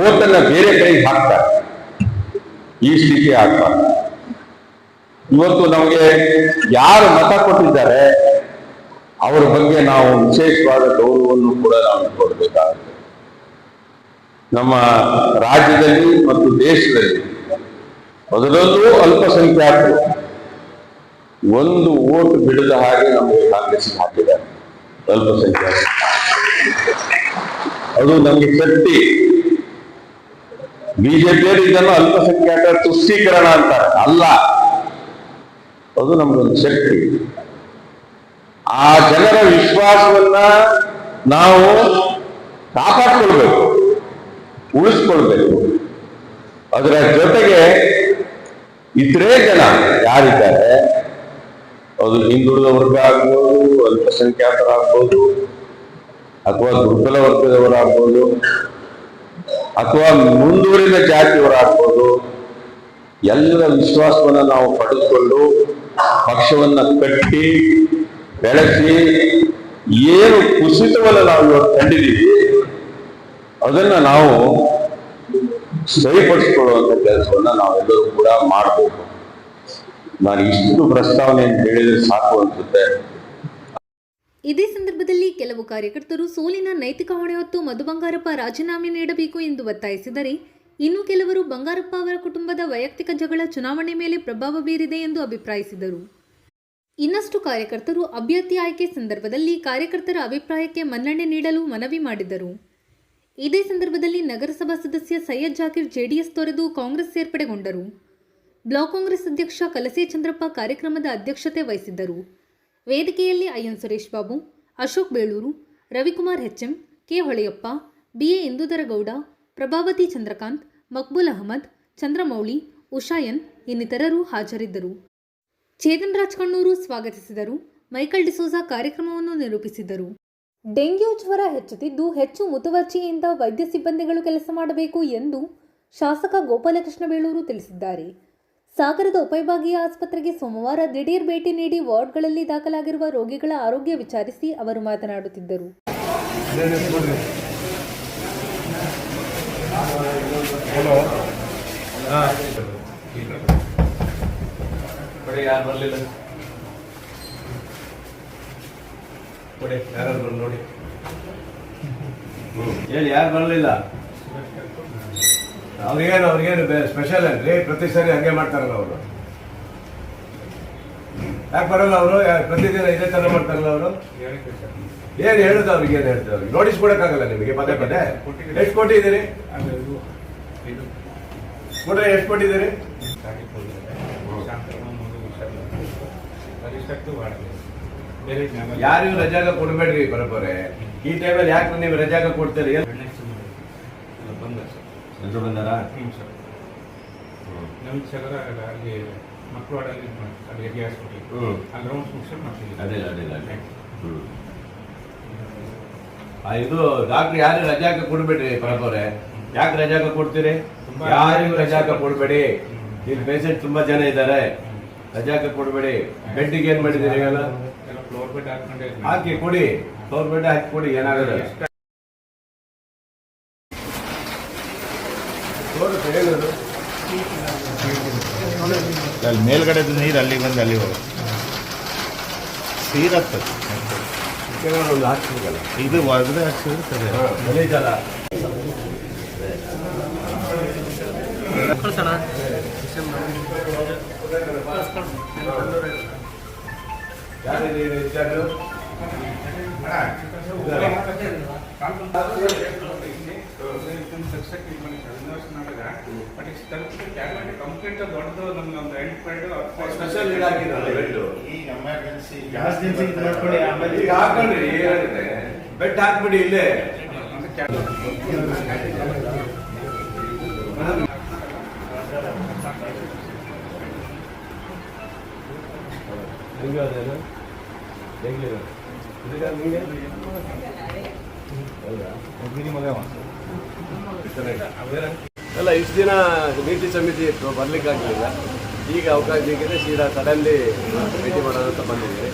ಓಟನ್ನ ಬೇರೆ ಕಡೆಗೆ ಹಾಕ್ತಾರೆ. ಈ ಸ್ಥಿತಿ ಆಗ್ತಾರೆ. ಇವತ್ತು ನಮಗೆ ಯಾರು ಮತ ಕೊಟ್ಟಿದ್ದಾರೆ ಅವರ ಬಗ್ಗೆ ನಾವು ವಿಶೇಷವಾದ ಗೌರವವನ್ನು ಕೂಡ ನಾವು ಕೊಡಬೇಕಾಗುತ್ತೆ. ನಮ್ಮ ರಾಜ್ಯದಲ್ಲಿ ಮತ್ತು ದೇಶದಲ್ಲಿ ಅದರಲ್ಲೂ ಅಲ್ಪಸಂಖ್ಯಾತರು ಒಂದು ಓಟ್ ಬಿಡದ ಹಾಗೆ ನಮಗೆ ಕಾಂಗ್ರೆಸ್ ಹಾಕಿದ್ದಾರೆ. ಅಲ್ಪಸಂಖ್ಯಾತರು ಅದು ನಮಗೆ ಶಕ್ತಿ. ಬಿಜೆಪಿಯವರು ಇದನ್ನು ಅಲ್ಪಸಂಖ್ಯಾತ ತುಷ್ಟೀಕರಣ ಅಂತಾರೆ. ಅಲ್ಲ, ಅದು ನಮಗೊಂದು ಶಕ್ತಿ. ಆ ಜನರ ವಿಶ್ವಾಸವನ್ನ ನಾವು ಕಾಪಾಡ್ಕೊಳ್ಬೇಕು, ಉಳಿಸ್ಕೊಳ್ಬೇಕು. ಅದರ ಜೊತೆಗೆ ಇತರೆ ಜನ ಯಾರಿದ್ದಾರೆ, ಅದು ಹಿಂದುಳಿದ ವರ್ಗ ಆಗ್ಬೋದು, ಅಲ್ಪಸಂಖ್ಯಾತರಾಗ್ಬೋದು, ಅಥವಾ ದುರ್ಬಲ ವರ್ಗದವರಾಗ್ಬೋದು, ಅಥವಾ ಮುಂದುವರಿದ ಜಾತಿಯವರಾಗ್ಬೋದು, ಎಲ್ಲರ ವಿಶ್ವಾಸವನ್ನ ನಾವು ಪಡೆದುಕೊಂಡು ಪಕ್ಷವನ್ನ ಕಟ್ಟಿ ಬೆಳೆಸಿ ಏನು ಕುಸಿತವನ್ನ ನಾವು ಇವತ್ತು ಕಂಡಿದ್ದೀವಿ ಅದನ್ನ ನಾವು ಸರಿಪಡಿಸಿಕೊಳ್ಳುವಂತ ಕೆಲಸವನ್ನ ನಾವೆಲ್ಲರೂ ಕೂಡ ಮಾಡಬೇಕು. ನಾನು ಇಷ್ಟು ಪ್ರಸ್ತಾವನೆ ಹೇಳಿದ್ರೆ ಸಾಕು ಅನ್ಸುತ್ತೆ. ಇದೇ ಸಂದರ್ಭದಲ್ಲಿ ಕೆಲವು ಕಾರ್ಯಕರ್ತರು ಸೋಲಿನ ನೈತಿಕ ಹೊಣೆ ಹೊತ್ತು ಮಧು ಬಂಗಾರಪ್ಪ ರಾಜೀನಾಮೆ ನೀಡಬೇಕು ಎಂದು ಒತ್ತಾಯಿಸಿದರೆ, ಇನ್ನು ಕೆಲವರು ಬಂಗಾರಪ್ಪ ಅವರ ಕುಟುಂಬದ ವೈಯಕ್ತಿಕ ಜಗಳ ಚುನಾವಣೆ ಮೇಲೆ ಪ್ರಭಾವ ಬೀರಿದೆ ಎಂದು ಅಭಿಪ್ರಾಯಿಸಿದರು. ಇನ್ನಷ್ಟು ಕಾರ್ಯಕರ್ತರು ಅಭ್ಯರ್ಥಿ ಆಯ್ಕೆ ಸಂದರ್ಭದಲ್ಲಿ ಕಾರ್ಯಕರ್ತರ ಅಭಿಪ್ರಾಯಕ್ಕೆ ಮನ್ನಣೆ ನೀಡಲು ಮನವಿ ಮಾಡಿದರು. ಇದೇ ಸಂದರ್ಭದಲ್ಲಿ ನಗರಸಭಾ ಸದಸ್ಯ ಸೈಯದ್ ಜಾಕೀರ್ ಜೆಡಿಎಸ್ ತೊರೆದು ಕಾಂಗ್ರೆಸ್ ಸೇರ್ಪಡೆಗೊಂಡರು. ಬ್ಲಾಕ್ ಕಾಂಗ್ರೆಸ್ ಅಧ್ಯಕ್ಷ ಕಲಸೆ ಚಂದ್ರಪ್ಪ ಕಾರ್ಯಕ್ರಮದ ಅಧ್ಯಕ್ಷತೆ ವಹಿಸಿದ್ದರು. ವೇದಿಕೆಯಲ್ಲಿ IN Suresh Babu, Ashok Belur, Ravikumar HM, K Holeyappa, BA Indudharagowda, Prabhavati Chandrakant, Maqbool Ahmad, Chandramouli, ಉಷಾಯನ್ ಇನ್ನಿತರರು ಹಾಜರಿದ್ದರು. ಚೇತನ್ ರಾಜ್ ಕಣ್ಣೂರು ಸ್ವಾಗತಿಸಿದರು. ಮೈಕಲ್ ಡಿಸೋಜಾ ಕಾರ್ಯಕ್ರಮವನ್ನು ನಿರೂಪಿಸಿದರು. ಡೆಂಗ್ಯೂ ಜ್ವರ ಹೆಚ್ಚುತ್ತಿದ್ದು ಹೆಚ್ಚು ಮುತುವರ್ಜಿಯಿಂದ ವೈದ್ಯ ಸಿಬ್ಬಂದಿಗಳು ಕೆಲಸ ಮಾಡಬೇಕು ಎಂದು ಶಾಸಕ ಗೋಪಾಲಕೃಷ್ಣ ಬೇಳೂರು ತಿಳಿಸಿದ್ದಾರೆ. ಸಾಗರದ ಉಪವಿಭಾಗೀಯ ಆಸ್ಪತ್ರೆಗೆ ಸೋಮವಾರ ದಿಢೀರ್ ಭೇಟಿ ನೀಡಿ ವಾರ್ಡ್ಗಳಲ್ಲಿ ದಾಖಲಾಗಿರುವ ರೋಗಿಗಳ ಆರೋಗ್ಯ ವಿಚಾರಿಸಿ ಅವರು ಮಾತನಾಡುತ್ತಿದ್ದರು. ಯಾರು ಬರಲಿಲ್ಲ ನೋಡಿ ಹೇಳಿ, ಯಾರು ಬರಲಿಲ್ಲ? ಅವ್ರಿಗೇನು ಸ್ಪೆಷಲ್ ಅಲ್ರಿ? ಪ್ರತಿ ಸರಿ ಹಂಗೆ ಮಾಡ್ತಾರಲ್ಲ ಅವರು. ಯಾಕೆ ಬರಲ್ಲ ಅವರು? ಪ್ರತಿದಿನ ಇದೇ ತರ ಮಾಡ್ತಾರಲ್ಲ ಅವರು. ಏನ್ ಹೇಳುದು ಅವ್ರಿಗೆ? ಏನ್ ಹೇಳ್ತಾರೆ ಅವ್ರಿಗೆ? ನೋಟಿಸ್ ಕೊಡಕ್ಕಾಗಲ್ಲ ನಿಮಗೆ ಪದೇ ಪದೇ? ಎಷ್ಟು ಕೊಟ್ಟಿದ್ದೀರಿ? ಕೊಟ್ರೆ ಎಷ್ಟು ಕೊಟ್ಟಿದ್ದೀರಿ? ಯಾರಿಗೂ ರಜಾಗ ಕೊಡ್ಬೇಡ್ರಿ ಬರೋಬ್ಬರೇ. ಈ ಟೈಮಲ್ಲಿ ಯಾಕೆ ನೀವು ರಜಾಗ ಕೊಡ್ತೀರಿ? ಎಲ್ಲರೂ ಬಂದಾರ? ನಮ್ದು ಸಗರ ಅಲ್ಲಿ ಮಕ್ಕಳಲ್ಲಿ ಅಲ್ಲಿ ಗ್ಯಾಸ್ ಕೊಟ್ಟಿದ್ದು ಅಲ್ಲಿ ರೌಂಡ್ಸ್ ಮುಗಿಸ್ಕೊಂಡು ಮಾಡ್ತಿದ್ದೀವಿ. ಅದೇ ಇದು ಡಾಕ್ಟ್ರ್ ಯಾರು ರಜಾಕ ಕೊಡ್ಬೇಡ್ರಿ ಬರೋಬ್ಬರೇ. ಯಾಕೆ ರಜಾಕ ಕೊಡ್ತೀರಿ? ಯಾರಿಗೂ ರಜಾಕ ಕೊಡ್ಬೇಡಿ. ಇಲ್ಲಿ ಪೇಷಂಟ್ ತುಂಬಾ ಜನ ಇದ್ದಾರೆ, ರಜಾಕ ಕೊಡ್ಬೇಡಿ. ಬೆಡ್ಗೆ ಏನ್ ಮಾಡಿದ್ದೀರಿ? ಎಲ್ಲ ಫ್ಲೋರ್ ಬೆಡ್ ಹಾಕೊಂಡೆ ಹಾಕಿ ಕೊಡಿ, ಫ್ಲೋರ್ ಬೆಡ್ ಹಾಕಿ ಕೊಡಿ, ಏನಾಗುತ್ತೆ? ಅಲ್ಲಿ ಮೇಲ್ಗಡೆದು ನೀರು ಅಲ್ಲಿಗೆ ಬಂದು ಅಲ್ಲಿ ಹೋಗುತ್ತೆ, ಸೀರತ್ತದೆ. ಒಂದು ಹಾಕ್ಸಿಲ್ಲ, ಇದು ಹೊರಗಡೆ ಹಾಕ್ಸಿರ್ತದೆ. ಗಲೀಜಲ್ಲ. ಕಂಪ್ಲೀಟ್ ದೊಡ್ಡದು ನಮ್ಗೆ ಒಂದು ಸ್ಪೆಷಲ್ ಈಗ ಎಮರ್ಜೆನ್ಸಿ ಈಗ ಹಾಕೊಂಡ್ರಿ, ಬೆಡ್ ಹಾಕ್ಬಿಡಿ ಇಲ್ಲೇ. ಬೆಂಗಳೂರು ಗಿರಿ ಮಗ ಅಲ್ಲ, ಇಷ್ಟು ದಿನ ನೀತಿ ಸಮಿತಿ ಇತ್ತು, ಬರ್ಲಿಕ್ಕಾಗಲಿಲ್ಲ. ಈಗ ಅವಕಾಶ ಸಿಕ್ಕಿದೆ, ಸೀದಾ ಸಡನ್ಲಿ ಭೇಟಿ ಮಾಡೋಣ ಅಂತ ಬಂದಿದ್ದೀವಿ.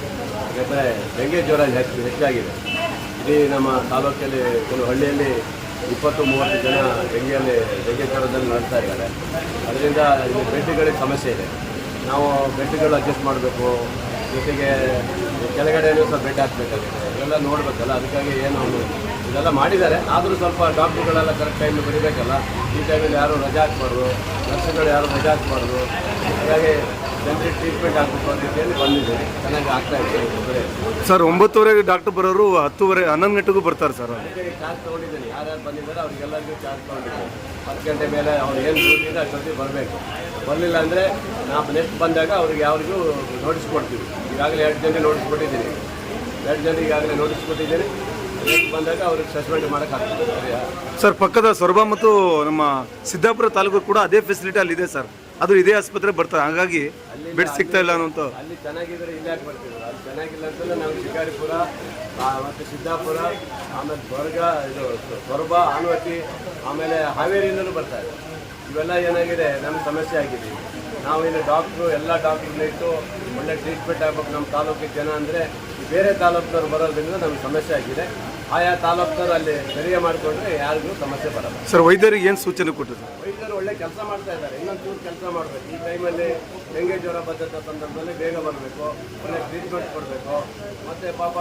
ಯಾಕಂದರೆ ಡೆಂಗೆ ಜ್ವರ ಹೆಚ್ಚಾಗಿದೆ. ಇಡೀ ನಮ್ಮ ತಾಲೂಕಲ್ಲಿ ಕೆಲವು ಹಳ್ಳಿಯಲ್ಲಿ 20-30 ಜನ ಡೆಂಗೆ ಜ್ವರದಲ್ಲಿ ನಡ್ತಾ ಇದ್ದಾರೆ. ಅದರಿಂದ ಇಲ್ಲಿ ಬೆಡ್ಗಳಿಗೆ ಸಮಸ್ಯೆ ಇದೆ. ನಾವು ಬೆಡ್ಗಳು ಅಡ್ಜಸ್ಟ್ ಮಾಡಬೇಕು, ಜೊತೆಗೆ ಕೆಳಗಡೆಯೂ ಸ್ವಲ್ಪ ಬೆಡ್ ಹಾಕಬೇಕಾಗುತ್ತೆ. ಇವೆಲ್ಲ ನೋಡಬೇಕಲ್ಲ, ಅದಕ್ಕಾಗಿ ಏನು ಇದೆಲ್ಲ ಮಾಡಿದ್ದಾರೆ. ಆದರೂ ಸ್ವಲ್ಪ ಡಾಕ್ಟ್ರುಗಳೆಲ್ಲ ಕರೆಕ್ಟ್ ಟೈಮ್ ಬರೀಬೇಕಲ್ಲ. ಈ ಟೈಮಲ್ಲಿ ಯಾರು ರಜೆ ಹಾಕ್ಬಾರ್ದು, ನರ್ಸ್ಗಳು ಯಾರು ರಜೆ ಹಾಕ್ಬಾರ್ದು. ಹಾಗಾಗಿ ಜನರಿಗೆ ಟ್ರೀಟ್ಮೆಂಟ್ ಆಗಬೇಕು ಅನ್ನೋ ರೀತಿಯಲ್ಲಿ ಬಂದಿದ್ದೀವಿ. ಚೆನ್ನಾಗಿ ಆಗ್ತಾ ಇದೆ. ಸರ್ 9:30ಗೆ ಡಾಕ್ಟರ್ ಬರೋರು 10:30 11 ಗಂಟೆಗೂ ಬರ್ತಾರೆ ಸರ್. ಅದಕ್ಕೆ ಚಾರ್ಜ್ ತೊಗೊಂಡಿದ್ದೀನಿ. ಯಾರ್ಯಾರು ಬಂದಿದ್ದಾರೆ ಅವ್ರಿಗೆಲ್ಲರಿಗೂ ಚಾರ್ಜ್ ತೊಗೊಂಡಿದ್ದೀನಿ. 10 ಗಂಟೆ ಮೇಲೆ ಅವ್ರು ಏನು ಡ್ಯೂಟಿ ಇದೆ ಅಷ್ಟೊತ್ತಿಗೆ ಬರಬೇಕು. ಬರಲಿಲ್ಲ ಅಂದರೆ ನಾವು ನೆಕ್ಸ್ಟ್ ಬಂದಾಗ ಅವ್ರಿಗೆ ಯಾರಿಗೂ ನೋಟಿಸ್ ಕೊಡ್ತೀವಿ. ಈಗಾಗಲೇ 2 ಜನ ನೋಟಿಸ್ ಕೊಟ್ಟಿದ್ದೀನಿ. 2 ಜನ ಈಗಾಗಲೇ ನೋಟಿಸ್ ಕೊಟ್ಟಿದ್ದೀನಿ. ನೆಕ್ಸ್ಟ್ ಬಂದಾಗ ಅವ್ರಿಗೆ ಸಸ್ಪೆಂಡ್ ಮಾಡೋಕ್ಕಾಗ್ತದೆ. ಸರಿಯಾ ಸರ್, ಪಕ್ಕದ ಸೊರಬ ಮತ್ತು ನಮ್ಮ ಸಿದ್ದಾಪುರ ತಾಲೂಕು ಕೂಡ ಅದೇ ಫೆಸಿಲಿಟಿ ಅಲ್ಲಿ ಇದೆ ಸರ್. ಅದು ಇದೇ ಆಸ್ಪತ್ರೆ ಬರ್ತಾರೆ, ಹಾಗಾಗಿ ಬೆಡ್ ಸಿಗ್ತಾ ಇಲ್ಲ ಅನ್ನೋಂಥ. ಅಲ್ಲಿ ಚೆನ್ನಾಗಿದ್ರೆ ಇಲ್ಲಿ ಯಾಕೆ ಬರ್ತೀವಿ? ಅಲ್ಲಿ ಚೆನ್ನಾಗಿಲ್ಲ ಅಂತಲೇ ನಾವು ಶಿಕಾರಿಪುರ ಮತ್ತು ಸಿದ್ದಾಪುರ, ಆಮೇಲೆ ಸೊರಬ, ಆನವತಿ, ಆಮೇಲೆ ಹಾವೇರಿಯಿಂದಲೂ ಬರ್ತಾ ಇದೆ. ಇವೆಲ್ಲ ಏನಾಗಿದೆ, ನಮ್ಗೆ ಸಮಸ್ಯೆ ಆಗಿದೆ. ನಾವು ಇಲ್ಲಿ ಡಾಕ್ಟ್ರು ಎಲ್ಲ ಡಾಕ್ಟ್ರನ್ನ ಇಟ್ಟು ಒಳ್ಳೆ ಟ್ರೀಟ್ಮೆಂಟ್ ಆಗಬೇಕು ನಮ್ಮ ತಾಲೂಕಿಗೆ ಜನ. ಅಂದರೆ ಬೇರೆ ತಾಲೂಕಿನವ್ರು ಬರೋದ್ರಿಂದ ನಮ್ಗೆ ಸಮಸ್ಯೆ ಆಗಿದೆ. ಆಯಾ ತಾಲೂಕಿನವ್ರು ಅಲ್ಲಿ ಸರಿಯಾಗಿ ಮಾಡಿಕೊಂಡ್ರೆ ಯಾರಿಗೂ ಸಮಸ್ಯೆ ಬರಲ್ಲ. ಸರ್, ವೈದ್ಯರಿಗೆ ಏನು ಸೂಚನೆ ಕೊಟ್ಟಿದ್ರು? ವೈದ್ಯರು ಒಳ್ಳೆ ಕೆಲಸ ಮಾಡ್ತಾ ಇದ್ದಾರೆ. ಇನ್ನೊಂದು ಚೂರು ಕೆಲಸ ಮಾಡಬೇಕು. ಈ ಟೈಮಲ್ಲಿ ಡೆಂಗೆ ಜ್ವರ ಬಂದಂಥ ಸಂದರ್ಭದಲ್ಲಿ ಬೇಗ ಬರಬೇಕು, ಒಳ್ಳೆ ಟ್ರೀಟ್ಮೆಂಟ್ ಕೊಡಬೇಕು. ಮತ್ತು ಪಾಪ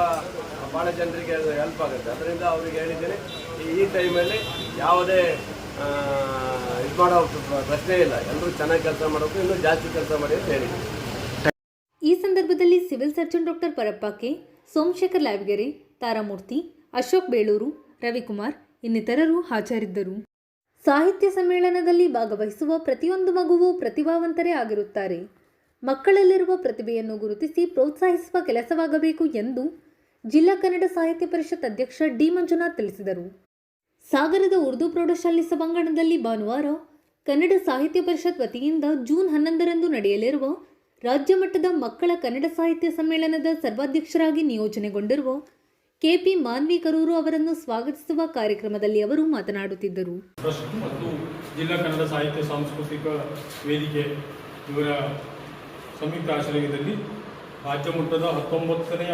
ಭಾಳ ಜನರಿಗೆ ಅದು ಹೆಲ್ಪ್ ಆಗುತ್ತೆ. ಅದರಿಂದ ಅವ್ರಿಗೆ ಹೇಳಿದ್ದೀನಿ, ಈ ಟೈಮಲ್ಲಿ ಯಾವುದೇ ಇದು ಮಾಡೋ ಪ್ರಶ್ನೆ ಇಲ್ಲ. ಎಲ್ಲರೂ ಚೆನ್ನಾಗಿ ಕೆಲಸ ಮಾಡಬೇಕು, ಇನ್ನೂ ಜಾಸ್ತಿ ಕೆಲಸ ಮಾಡಿ ಅಂತ ಹೇಳಿ. ಈ ಸಂದರ್ಭದಲ್ಲಿ civil surgeon doctor Parappa K, Somashekhar Labgere, Taramurthy, Ashok Belur, Ravikumar ಇನ್ನಿತರರು ಹಾಜರಿದ್ದರು. ಸಾಹಿತ್ಯ ಸಮ್ಮೇಳನದಲ್ಲಿ ಭಾಗವಹಿಸುವ ಪ್ರತಿಯೊಂದು ಮಗುವೂ ಪ್ರತಿಭಾವಂತರೇ ಆಗಿರುತ್ತಾರೆ. ಮಕ್ಕಳಲ್ಲಿರುವ ಪ್ರತಿಭೆಯನ್ನು ಗುರುತಿಸಿ ಪ್ರೋತ್ಸಾಹಿಸುವ ಕೆಲಸವಾಗಬೇಕು ಎಂದು ಜಿಲ್ಲಾ ಕನ್ನಡ ಸಾಹಿತ್ಯ ಪರಿಷತ್ ಅಧ್ಯಕ್ಷ ಡಿ ಮಂಜುನಾಥ್ ತಿಳಿಸಿದರು. ಸಾಗರದ ಉರ್ದು ಪ್ರೌಢಶಾಲೆ ಸಭಾಂಗಣದಲ್ಲಿ ಭಾನುವಾರ ಕನ್ನಡ ಸಾಹಿತ್ಯ ಪರಿಷತ್ ವತಿಯಿಂದ ಜೂನ್ 11ರಂದು ನಡೆಯಲಿರುವ ರಾಜ್ಯ ಮಟ್ಟದ ಮಕ್ಕಳ ಕನ್ನಡ ಸಾಹಿತ್ಯ ಸಮ್ಮೇಳನದ ಸರ್ವಾಧ್ಯಕ್ಷರಾಗಿ ನಿಯೋಜನೆಗೊಂಡಿರುವ ಕೆಪಿ ಮಾನ್ವಿ ಕರೂರು ಅವರನ್ನು ಸ್ವಾಗತಿಸುವ ಕಾರ್ಯಕ್ರಮದಲ್ಲಿ ಅವರು ಮಾತನಾಡುತ್ತಿದ್ದರು. ಟ್ರಸ್ಟ್ ಮತ್ತು ಜಿಲ್ಲಾ ಕನ್ನಡ ಸಾಹಿತ್ಯ ಸಾಂಸ್ಕೃತಿಕ ವೇದಿಕೆ ಇವರ ಸಂಯುಕ್ತ ಆಶ್ರಯದಲ್ಲಿ ರಾಜ್ಯ ಮಟ್ಟದ 19ನೇ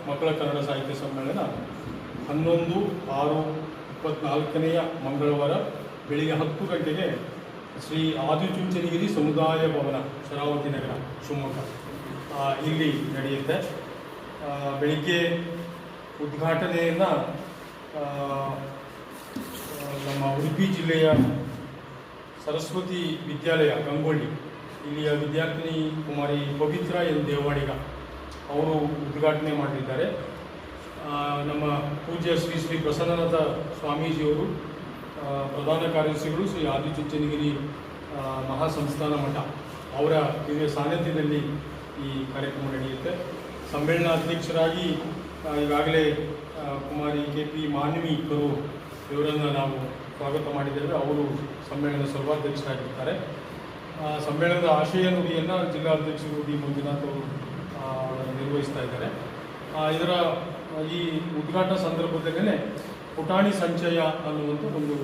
ಮಕ್ಕಳ ಕನ್ನಡ ಸಾಹಿತ್ಯ ಸಮ್ಮೇಳನ 11/6/24 ಮಂಗಳವಾರ ಬೆಳಿಗ್ಗೆ 10 ಗಂಟೆಗೆ ಶ್ರೀ ಆದಿಚುಂಚನಗಿರಿ ಸಮುದಾಯ ಭವನ, ಶರಾವತಿ ನಗರ, ಶಿವಮೊಗ್ಗ ಇಲ್ಲಿ ನಡೆಯುತ್ತೆ. ಬೆಳಿಗ್ಗೆ ಉದ್ಘಾಟನೆಯನ್ನು ನಮ್ಮ ಉಡುಪಿ ಜಿಲ್ಲೆಯ ಸರಸ್ವತಿ ವಿದ್ಯಾಲಯ ಗಂಗೊಳ್ಳಿ ಇಲ್ಲಿಯ ವಿದ್ಯಾರ್ಥಿನಿ ಕುಮಾರಿ ಪವಿತ್ರ ಎನ್ ದೇವಾಡಿಗ ಅವರು ಉದ್ಘಾಟನೆ ಮಾಡಲಿದ್ದಾರೆ. ನಮ್ಮ ಪೂಜ್ಯ ಶ್ರೀ ಶ್ರೀ ಪ್ರಸನ್ನನಾಥ ಸ್ವಾಮೀಜಿಯವರು ಪ್ರಧಾನ ಕಾರ್ಯದರ್ಶಿಗಳು, ಶ್ರೀ ಆದಿಚುಂಚನಗಿರಿ ಮಹಾಸಂಸ್ಥಾನ ಮಠ ಅವರ ದಿವ್ಯ ಸಾನ್ನಿಧ್ಯದಲ್ಲಿ ಈ ಕಾರ್ಯಕ್ರಮ ನಡೆಯುತ್ತೆ. ಸಮ್ಮೇಳನಾಧ್ಯಕ್ಷರಾಗಿ ಈಗಾಗಲೇ ಕುಮಾರಿ ಕೆಪಿ ಮಾನ್ವಿ ಕರೂರು ಇವರನ್ನು ನಾವು ಸ್ವಾಗತ ಮಾಡಿದ್ದೇವೆ. ಅವರು ಸಮ್ಮೇಳನದ ಸರ್ವಾಧ್ಯಕ್ಷರಾಗಿರ್ತಾರೆ. ಸಮ್ಮೇಳನದ ಆಶಯ ನುಡಿಯನ್ನು ಜಿಲ್ಲಾಧ್ಯಕ್ಷರು ಡಿ ಮಂಜುನಾಥ್ ಅವರು ನಿರ್ವಹಿಸ್ತಾ ಇದ್ದಾರೆ. ಇದರ ಈ ಉದ್ಘಾಟನಾ ಸಂದರ್ಭದಲ್ಲೇ ಪುಟಾಣಿ ಸಂಚಯ ಅನ್ನುವಂಥ ಒಂದು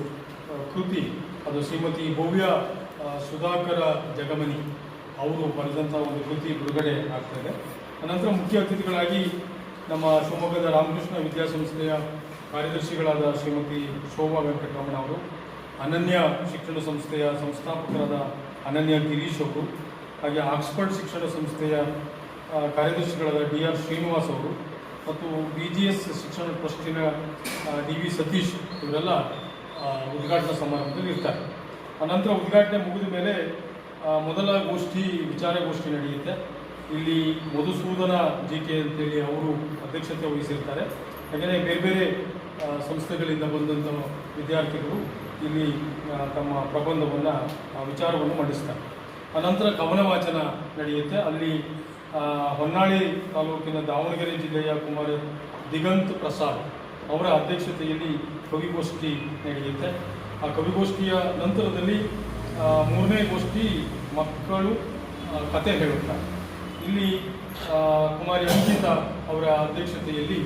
ಕೃತಿ, ಅದು ಶ್ರೀಮತಿ ಭವ್ಯ ಸುಧಾಕರ ಜಗಮನಿ ಅವರು ಬರೆದಂಥ ಒಂದು ಕೃತಿ ಬಿಡುಗಡೆ ಆಗ್ತಾಯಿದೆ. ಅನಂತರ ಮುಖ್ಯ ಅತಿಥಿಗಳಾಗಿ ನಮ್ಮ ಶಿವಮೊಗ್ಗದ ರಾಮಕೃಷ್ಣ ವಿದ್ಯಾಸಂಸ್ಥೆಯ ಕಾರ್ಯದರ್ಶಿಗಳಾದ ಶ್ರೀಮತಿ ಶೋಭಾ ವೆಂಕಟರಮಣ ಅವರು, ಅನನ್ಯ ಶಿಕ್ಷಣ ಸಂಸ್ಥೆಯ ಸಂಸ್ಥಾಪಕರಾದ ಅನನ್ಯ ಗಿರೀಶ್ ಅವರು, ಹಾಗೆ ಆಕ್ಸ್ಫರ್ಡ್ ಶಿಕ್ಷಣ ಸಂಸ್ಥೆಯ ಕಾರ್ಯದರ್ಶಿಗಳಾದ DR ಶ್ರೀನಿವಾಸ್ ಅವರು ಮತ್ತು BGS ಶಿಕ್ಷಣ ಟ್ರಸ್ಟಿನ DV ಸತೀಶ್ ಇವರೆಲ್ಲ ಉದ್ಘಾಟನಾ ಸಮಾರಂಭದಲ್ಲಿ ಇರ್ತಾರೆ. ಅನಂತರ ಉದ್ಘಾಟನೆ ಮುಗಿದ ಮೇಲೆ ಮೊದಲ ವಿಚಾರಗೋಷ್ಠಿ ನಡೆಯುತ್ತೆ. ಇಲ್ಲಿ ಮಧುಸೂದನ JK ಅಂತೇಳಿ ಅವರು ಅಧ್ಯಕ್ಷತೆ ವಹಿಸಿರ್ತಾರೆ. ಹಾಗೆಯೇ ಬೇರೆ ಬೇರೆ ಸಂಸ್ಥೆಗಳಿಂದ ಬಂದಂಥ ವಿದ್ಯಾರ್ಥಿಗಳು ಇಲ್ಲಿ ತಮ್ಮ ಪ್ರಬಂಧವನ್ನು ವಿಚಾರವನ್ನು ಮಂಡಿಸ್ತಾರೆ. ಅನಂತರ ಕವನ ವಾಚನ ನಡೆಯುತ್ತೆ. ಅಲ್ಲಿ ಹೊನ್ನಾಳಿ ತಾಲೂಕಿನ ದಾವಣಗೆರೆ ಜಿಲ್ಲೆಯ ಕುಮಾರ ದಿಗಂತ್ ಪ್ರಸಾದ್ ಅವರ ಅಧ್ಯಕ್ಷತೆಯಲ್ಲಿ ಕವಿಗೋಷ್ಠಿ ನಡೆಯುತ್ತೆ. ಆ ಕವಿಗೋಷ್ಠಿಯ ನಂತರದಲ್ಲಿ 3ನೇ ಗೋಷ್ಠಿ ಮಕ್ಕಳು ಕತೆ ಹೇಳುತ್ತಾರೆ. ಇಲ್ಲಿ ಕುಮಾರಿ ಅಂಕಿತಾ ಅವರ ಅಧ್ಯಕ್ಷತೆಯಲ್ಲಿ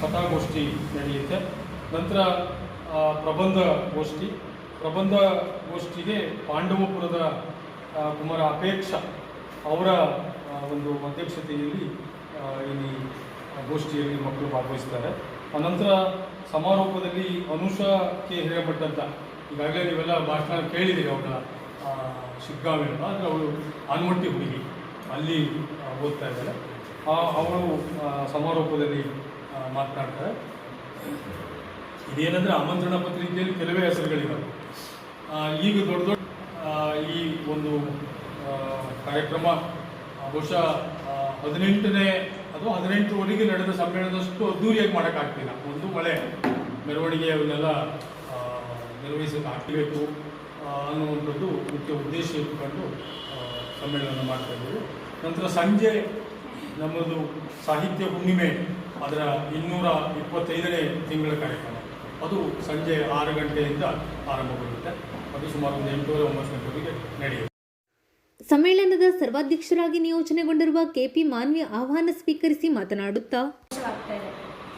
ಕಥಾಗೋಷ್ಠಿ ನಡೆಯುತ್ತೆ. ನಂತರ ಪ್ರಬಂಧ ಗೋಷ್ಠಿಗೆ ಪಾಂಡವಪುರದ ಕುಮಾರ ಅಪೇಕ್ಷ ಅವರ ಒಂದು ಅಧ್ಯಕ್ಷತೆಯಲ್ಲಿ ಇಲ್ಲಿ ಗೋಷ್ಠಿಯಲ್ಲಿ ಮಕ್ಕಳು ಭಾಗವಹಿಸ್ತಾರೆ. ಅನಂತರ ಸಮಾರೋಪದಲ್ಲಿ ಅನುಷಾ ಕೆ ಹಿರೇಮಠ ಅಂತ, ಈಗಾಗಲೇ ನೀವೆಲ್ಲ ಭಾಷಣ ಕೇಳಿದ್ದೀರಿ ಅವಳ ಶಿಗ್ಗಾಂವಿನ, ಅಂದರೆ ಅವಳು ಆನ್ಮಟ್ಟಿ ಹುಡುಗಿ, ಅಲ್ಲಿ ಓದ್ತಾ ಇದ್ದಾರೆ. ಅವಳು ಸಮಾರೋಪದಲ್ಲಿ ಮಾತನಾಡ್ತಾರೆ. ಇದೇನೆಂದರೆ ಆಮಂತ್ರಣ ಪತ್ರಿಕೆಯಲ್ಲಿ ಕೆಲವೇ ಹೆಸರುಗಳಿದ್ದಾವೆ. ಈಗ ದೊಡ್ಡ ದೊಡ್ಡ ಈ ಒಂದು ಕಾರ್ಯಕ್ರಮ ಬಹುಶಃ 18ನೇ ಅಥವಾ 18ವರೆಗೆ ನಡೆದ ಸಮ್ಮೇಳನದಷ್ಟು ಅದ್ದೂರಿಯಾಗಿ ಮಾಡೋಕ್ಕಾಗ್ತಿಲ್ಲ. ಒಂದು ಮಳೆ ಮೆರವಣಿಗೆ ಅವನ್ನೆಲ್ಲ ನಿರ್ವಹಿಸೋಕೆ ಆಗಬೇಕು ಅನ್ನುವಂಥದ್ದು ಮುಖ್ಯ ಉದ್ದೇಶ ಇಟ್ಟುಕೊಂಡು ಸಮ್ಮೇಳನ ಮಾಡ್ತಾ ಇದ್ದೀವಿ. ನಂತರ ಸಂಜೆ ನಮ್ಮದು ಸಾಹಿತ್ಯ ಹುಣ್ಣಿಮೆ, ಅದರ 225ನೇ ತಿಂಗಳ ಕಾರ್ಯಕ್ರಮ, ಅದು ಸಂಜೆ 6 ಗಂಟೆಯಿಂದ ಆರಂಭಗೊಳ್ಳುತ್ತೆ. ಅದು ಸುಮಾರು 8-9 ಗಂಟೆವರೆಗೆ ನಡೆಯುತ್ತೆ. ಸಮ್ಮೇಳನದ ಸರ್ವಾಧ್ಯಕ್ಷರಾಗಿ ನಿಯೋಜನೆಗೊಂಡಿರುವ ಕೆಪಿ ಮಾನ್ವಿ ಆಹ್ವಾನ ಸ್ವೀಕರಿಸಿ ಮಾತನಾಡುತ್ತಾ,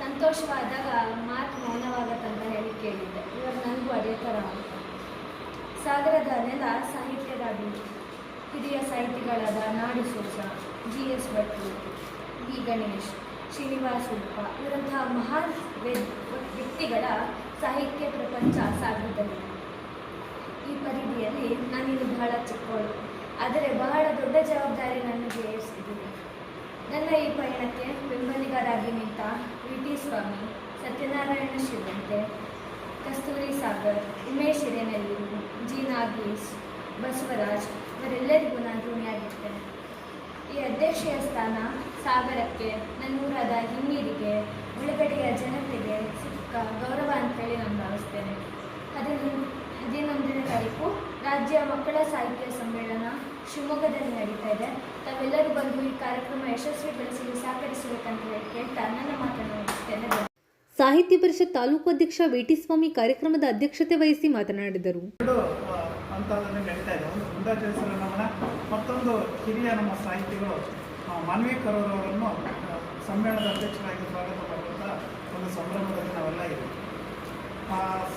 ಸಂತೋಷವಾದಾಗ ಮಾತು ಮೌನವಾಗತ್ತಂತ ಹೇಳಿ ಕೇಳಿದ್ದೆ. ಇವಾಗ ನನಗೂ ಅದೇ ಥರ ಸಾಗರದ ನೆಲ ಸಾಹಿತ್ಯದ ಹಿರಿಯ ಸಾಹಿತಿಗಳಾದ ನಾಡು ಸೋಸ, GS ಭಟ್ರು, ವಿ ಗಣೇಶ್, ಶ್ರೀನಿವಾಸ ಉಡುಪ ಇವರಂತಹ ಮಹಾನ್ ವ್ಯಕ್ತಿಗಳ ಸಾಹಿತ್ಯ ಪ್ರಪಂಚ ಸಾಗರದಲ್ಲಿದೆ. ಈ ಪರಿಧಿಯಲ್ಲಿ ನಾನಿನ್ನು ಬಹಳ ಚಿಕ್ಕವಳು, ಆದರೆ ಬಹಳ ದೊಡ್ಡ ಜವಾಬ್ದಾರಿ ನನಗೆ ಏರಿಸಿದ್ದೀನಿ. ನನ್ನ ಈ ಪಯಣಕ್ಕೆ ಬೆಂಬಲಿಗರಾಗಿ ನಿಂತ VT ಸ್ವಾಮಿ, ಸತ್ಯನಾರಾಯಣ ಶಿವಂತೆ, ಕಸ್ತೂರಿ ಸಾಗರ್, ಉಮೇಶ್ ಹಿರೇನಲ್ಲೂರು, G ನಾಗೇಶ್, ಬಸವರಾಜ್ ಇವರೆಲ್ಲರಿಗೂ ನಾನು ಋಣಿಯಾಗಿರ್ತೇನೆ. ಈ ಅಧ್ಯಕ್ಷೀಯ ಸ್ಥಾನ ಸಾಗರಕ್ಕೆ, ನನ್ನೂರಾದ ಹಿನ್ನೀರಿಗೆ, ಮುಳುಗಡೆಯ ಜನತೆಗೆ ಸಿಕ್ಕ ಗೌರವ ಅಂತೇಳಿ ನಾನು ಭಾವಿಸ್ತೇನೆ. 11ನೇ ತಾರೀಕು ರಾಜ್ಯ ಮಕ್ಕಳ ಸಾಹಿತ್ಯ ಸಮ್ಮೇಳನ ಶಿವಮೊಗ್ಗದಲ್ಲಿ ನಡೀತಾ ಇದೆ. ತಾವೆಲ್ಲರೂ ಬಂದು ಈ ಕಾರ್ಯಕ್ರಮ ಯಶಸ್ವಿಗೊಳಿಸಲು ಸಹಕರಿಸಬೇಕಂತ ಹೇಳಿ ಕೇಳ್ತಾ ನನ್ನ ಮಾತನ್ನು ಮುಗಿಸ್ತೇನೆ. ಸಾಹಿತ್ಯ ಪರಿಷತ್ ತಾಲೂಕು ಅಧ್ಯಕ್ಷ VT ಸ್ವಾಮಿ ಕಾರ್ಯಕ್ರಮದ ಅಧ್ಯಕ್ಷತೆ ವಹಿಸಿ ಮಾತನಾಡಿದರು. ಹಂತದಲ್ಲಿ ನಡೀತಾ ಇದೆ. ಒಂದು ಗುಂಡಾ ಜಯಸರ ನಮನ, ಮತ್ತೊಂದು ಹಿರಿಯ ನಮ್ಮ ಸಾಹಿತಿಗಳು ಮಾನ್ವಿ ಕರೂರವರನ್ನು ಸಮ್ಮೇಳನದ ಅಧ್ಯಕ್ಷರಾಗಿ ಸ್ವಾಗತ ಮಾಡುವಂಥ ಒಂದು ಸಂಭ್ರಮದಲ್ಲಿ ನಾವೆಲ್ಲ ಇದ್ದೀವಿ.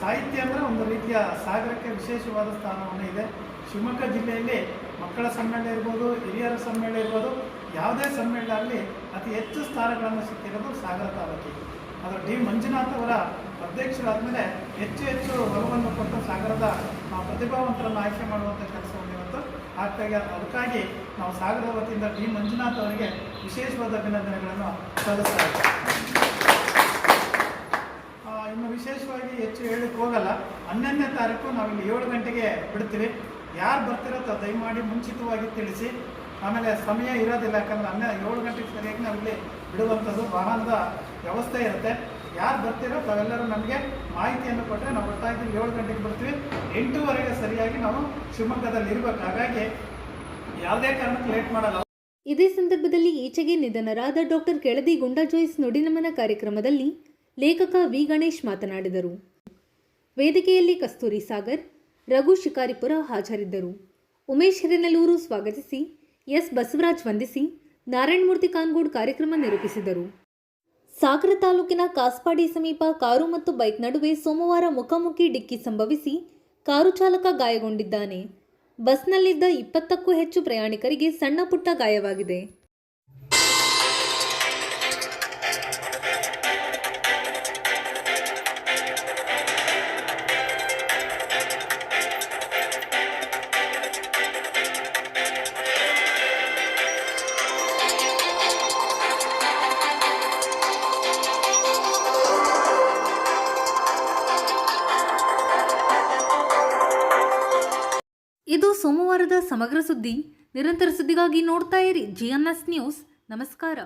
ಸಾಹಿತ್ಯ ಅಂದರೆ ಒಂದು ರೀತಿಯ ಸಾಗರಕ್ಕೆ ವಿಶೇಷವಾದ ಸ್ಥಾನವನ್ನು ಇದೆ. ಶಿವಮೊಗ್ಗ ಜಿಲ್ಲೆಯಲ್ಲಿ ಮಕ್ಕಳ ಸಮ್ಮೇಳನ ಇರ್ಬೋದು, ಹಿರಿಯರ ಸಮ್ಮೇಳನ ಇರ್ಬೋದು, ಯಾವುದೇ ಸಮ್ಮೇಳನ ಆಗಲಿ ಅತಿ ಹೆಚ್ಚು ಸ್ಥಾನಗಳನ್ನು ಸಿಕ್ಕಿರೋದು ಸಾಗರ ತಾಲೂಕಿಗೆ. ಅದು ಡಿ ಮಂಜುನಾಥ್ ಅವರ ಅಧ್ಯಕ್ಷರಾದಮೇಲೆ ಹೆಚ್ಚು ಒಲವನ್ನು ಕೊಟ್ಟು ಸಾಗರದ ಪ್ರತಿಭಾವಂತರನ್ನು ಆಯ್ಕೆ ಮಾಡುವಂಥ ಕೆಲಸವನ್ನು ಇವತ್ತು ಆಗ್ತಾಯಿದೆ. ಅದಕ್ಕಾಗಿ ನಾವು ಸಾಗರದ ವತಿಯಿಂದ ಡಿ ಮಂಜುನಾಥ್ ಅವರಿಗೆ ವಿಶೇಷವಾದ ಅಭಿನಂದನೆಗಳನ್ನು ಸಲ್ಲಿಸ್ತಾ ಇದ್ದೇವೆ. ಇನ್ನು ವಿಶೇಷವಾಗಿ ಹೆಚ್ಚು ಹೇಳಲಿಕ್ಕೆ ಹೋಗಲ್ಲ. 11ನೇ ತಾರೀಕು ನಾವಿಲ್ಲಿ 7 ಗಂಟೆಗೆ ಬಿಡ್ತೀವಿ. ಯಾರು ಬರ್ತಿರೋ ದಯಮಾಡಿ ಮುಂಚಿತವಾಗಿ ತಿಳಿಸಿ. ಆಮೇಲೆ ಸಮಯ ಇರೋದಿಲ್ಲ, ಯಾಕಂದರೆ 7 ಗಂಟೆಗೆ ಸರಿಯಾಗಿ ನಾವಿಲ್ಲಿ ಬಿಡುವಂಥದ್ದು ವಾಹನದ ವ್ಯವಸ್ಥೆ ಇರುತ್ತೆ. ಯಾರು ಬರ್ತಿರೋ ತಾವೆಲ್ಲರೂ ನಮಗೆ ಮಾಹಿತಿಯನ್ನು ಕೊಟ್ಟರೆ ನಾವು ಒಟ್ಟಾಗಿ 7 ಗಂಟೆಗೆ ಬರ್ತೀವಿ. 8:15 ಸರಿಯಾಗಿ ನಾವು ಶಿವಮೊಗ್ಗದಲ್ಲಿ ಇರಬೇಕು. ಹಾಗಾಗಿ ಯಾವುದೇ ಕಾರಣಕ್ಕೆ ಲೇಟ್ ಮಾಡಲ್ಲ. ಇದೇ ಸಂದರ್ಭದಲ್ಲಿ ಈಚೆಗೆ ನಿಧನರಾದ ಡಾಕ್ಟರ್ ಕೆಳದಿ ಗುಂಡಾ ಜೋಯಿಸ್ ನುಡಿನಮನ ಕಾರ್ಯಕ್ರಮದಲ್ಲಿ ಲೇಖಕ ವಿ ಗಣೇಶ್ ಮಾತನಾಡಿದರು. ವೇದಿಕೆಯಲ್ಲಿ ಕಸ್ತೂರಿ ಸಾಗರ್, ರಘು ಶಿಕಾರಿಪುರ ಹಾಜರಿದ್ದರು. ಉಮೇಶ್ ಹಿರೇನಲ್ಲೂರು ಸ್ವಾಗತಿಸಿ, ಎಸ್ ಬಸವರಾಜ್ ವಂದಿಸಿ, ನಾರಾಯಣಮೂರ್ತಿ ಕಾನ್ಗೋಡ್ ಕಾರ್ಯಕ್ರಮ ನಿರೂಪಿಸಿದರು. ಸಾಗರ ತಾಲೂಕಿನ ಕಾಸ್ಪಾಡಿ ಸಮೀಪ ಕಾರು ಮತ್ತು ಬೈಕ್ ನಡುವೆ ಸೋಮವಾರ ಮುಖಾಮುಖಿ ಡಿಕ್ಕಿ ಸಂಭವಿಸಿ ಕಾರು ಚಾಲಕ ಗಾಯಗೊಂಡಿದ್ದಾನೆ. ಬಸ್ನಲ್ಲಿದ್ದ 20ಕ್ಕೂ ಹೆಚ್ಚು ಪ್ರಯಾಣಿಕರಿಗೆ ಸಣ್ಣ ಪುಟ್ಟ ಗಾಯವಾಗಿದೆ. ಇದು ಸೋಮವಾರದ ಸಮಗ್ರ ಸುದ್ದಿ. ನಿರಂತರ ಸುದ್ದಿಗಾಗಿ ನೋಡ್ತಾ ಇರಿ GNS ನ್ಯೂಸ್. ನಮಸ್ಕಾರ.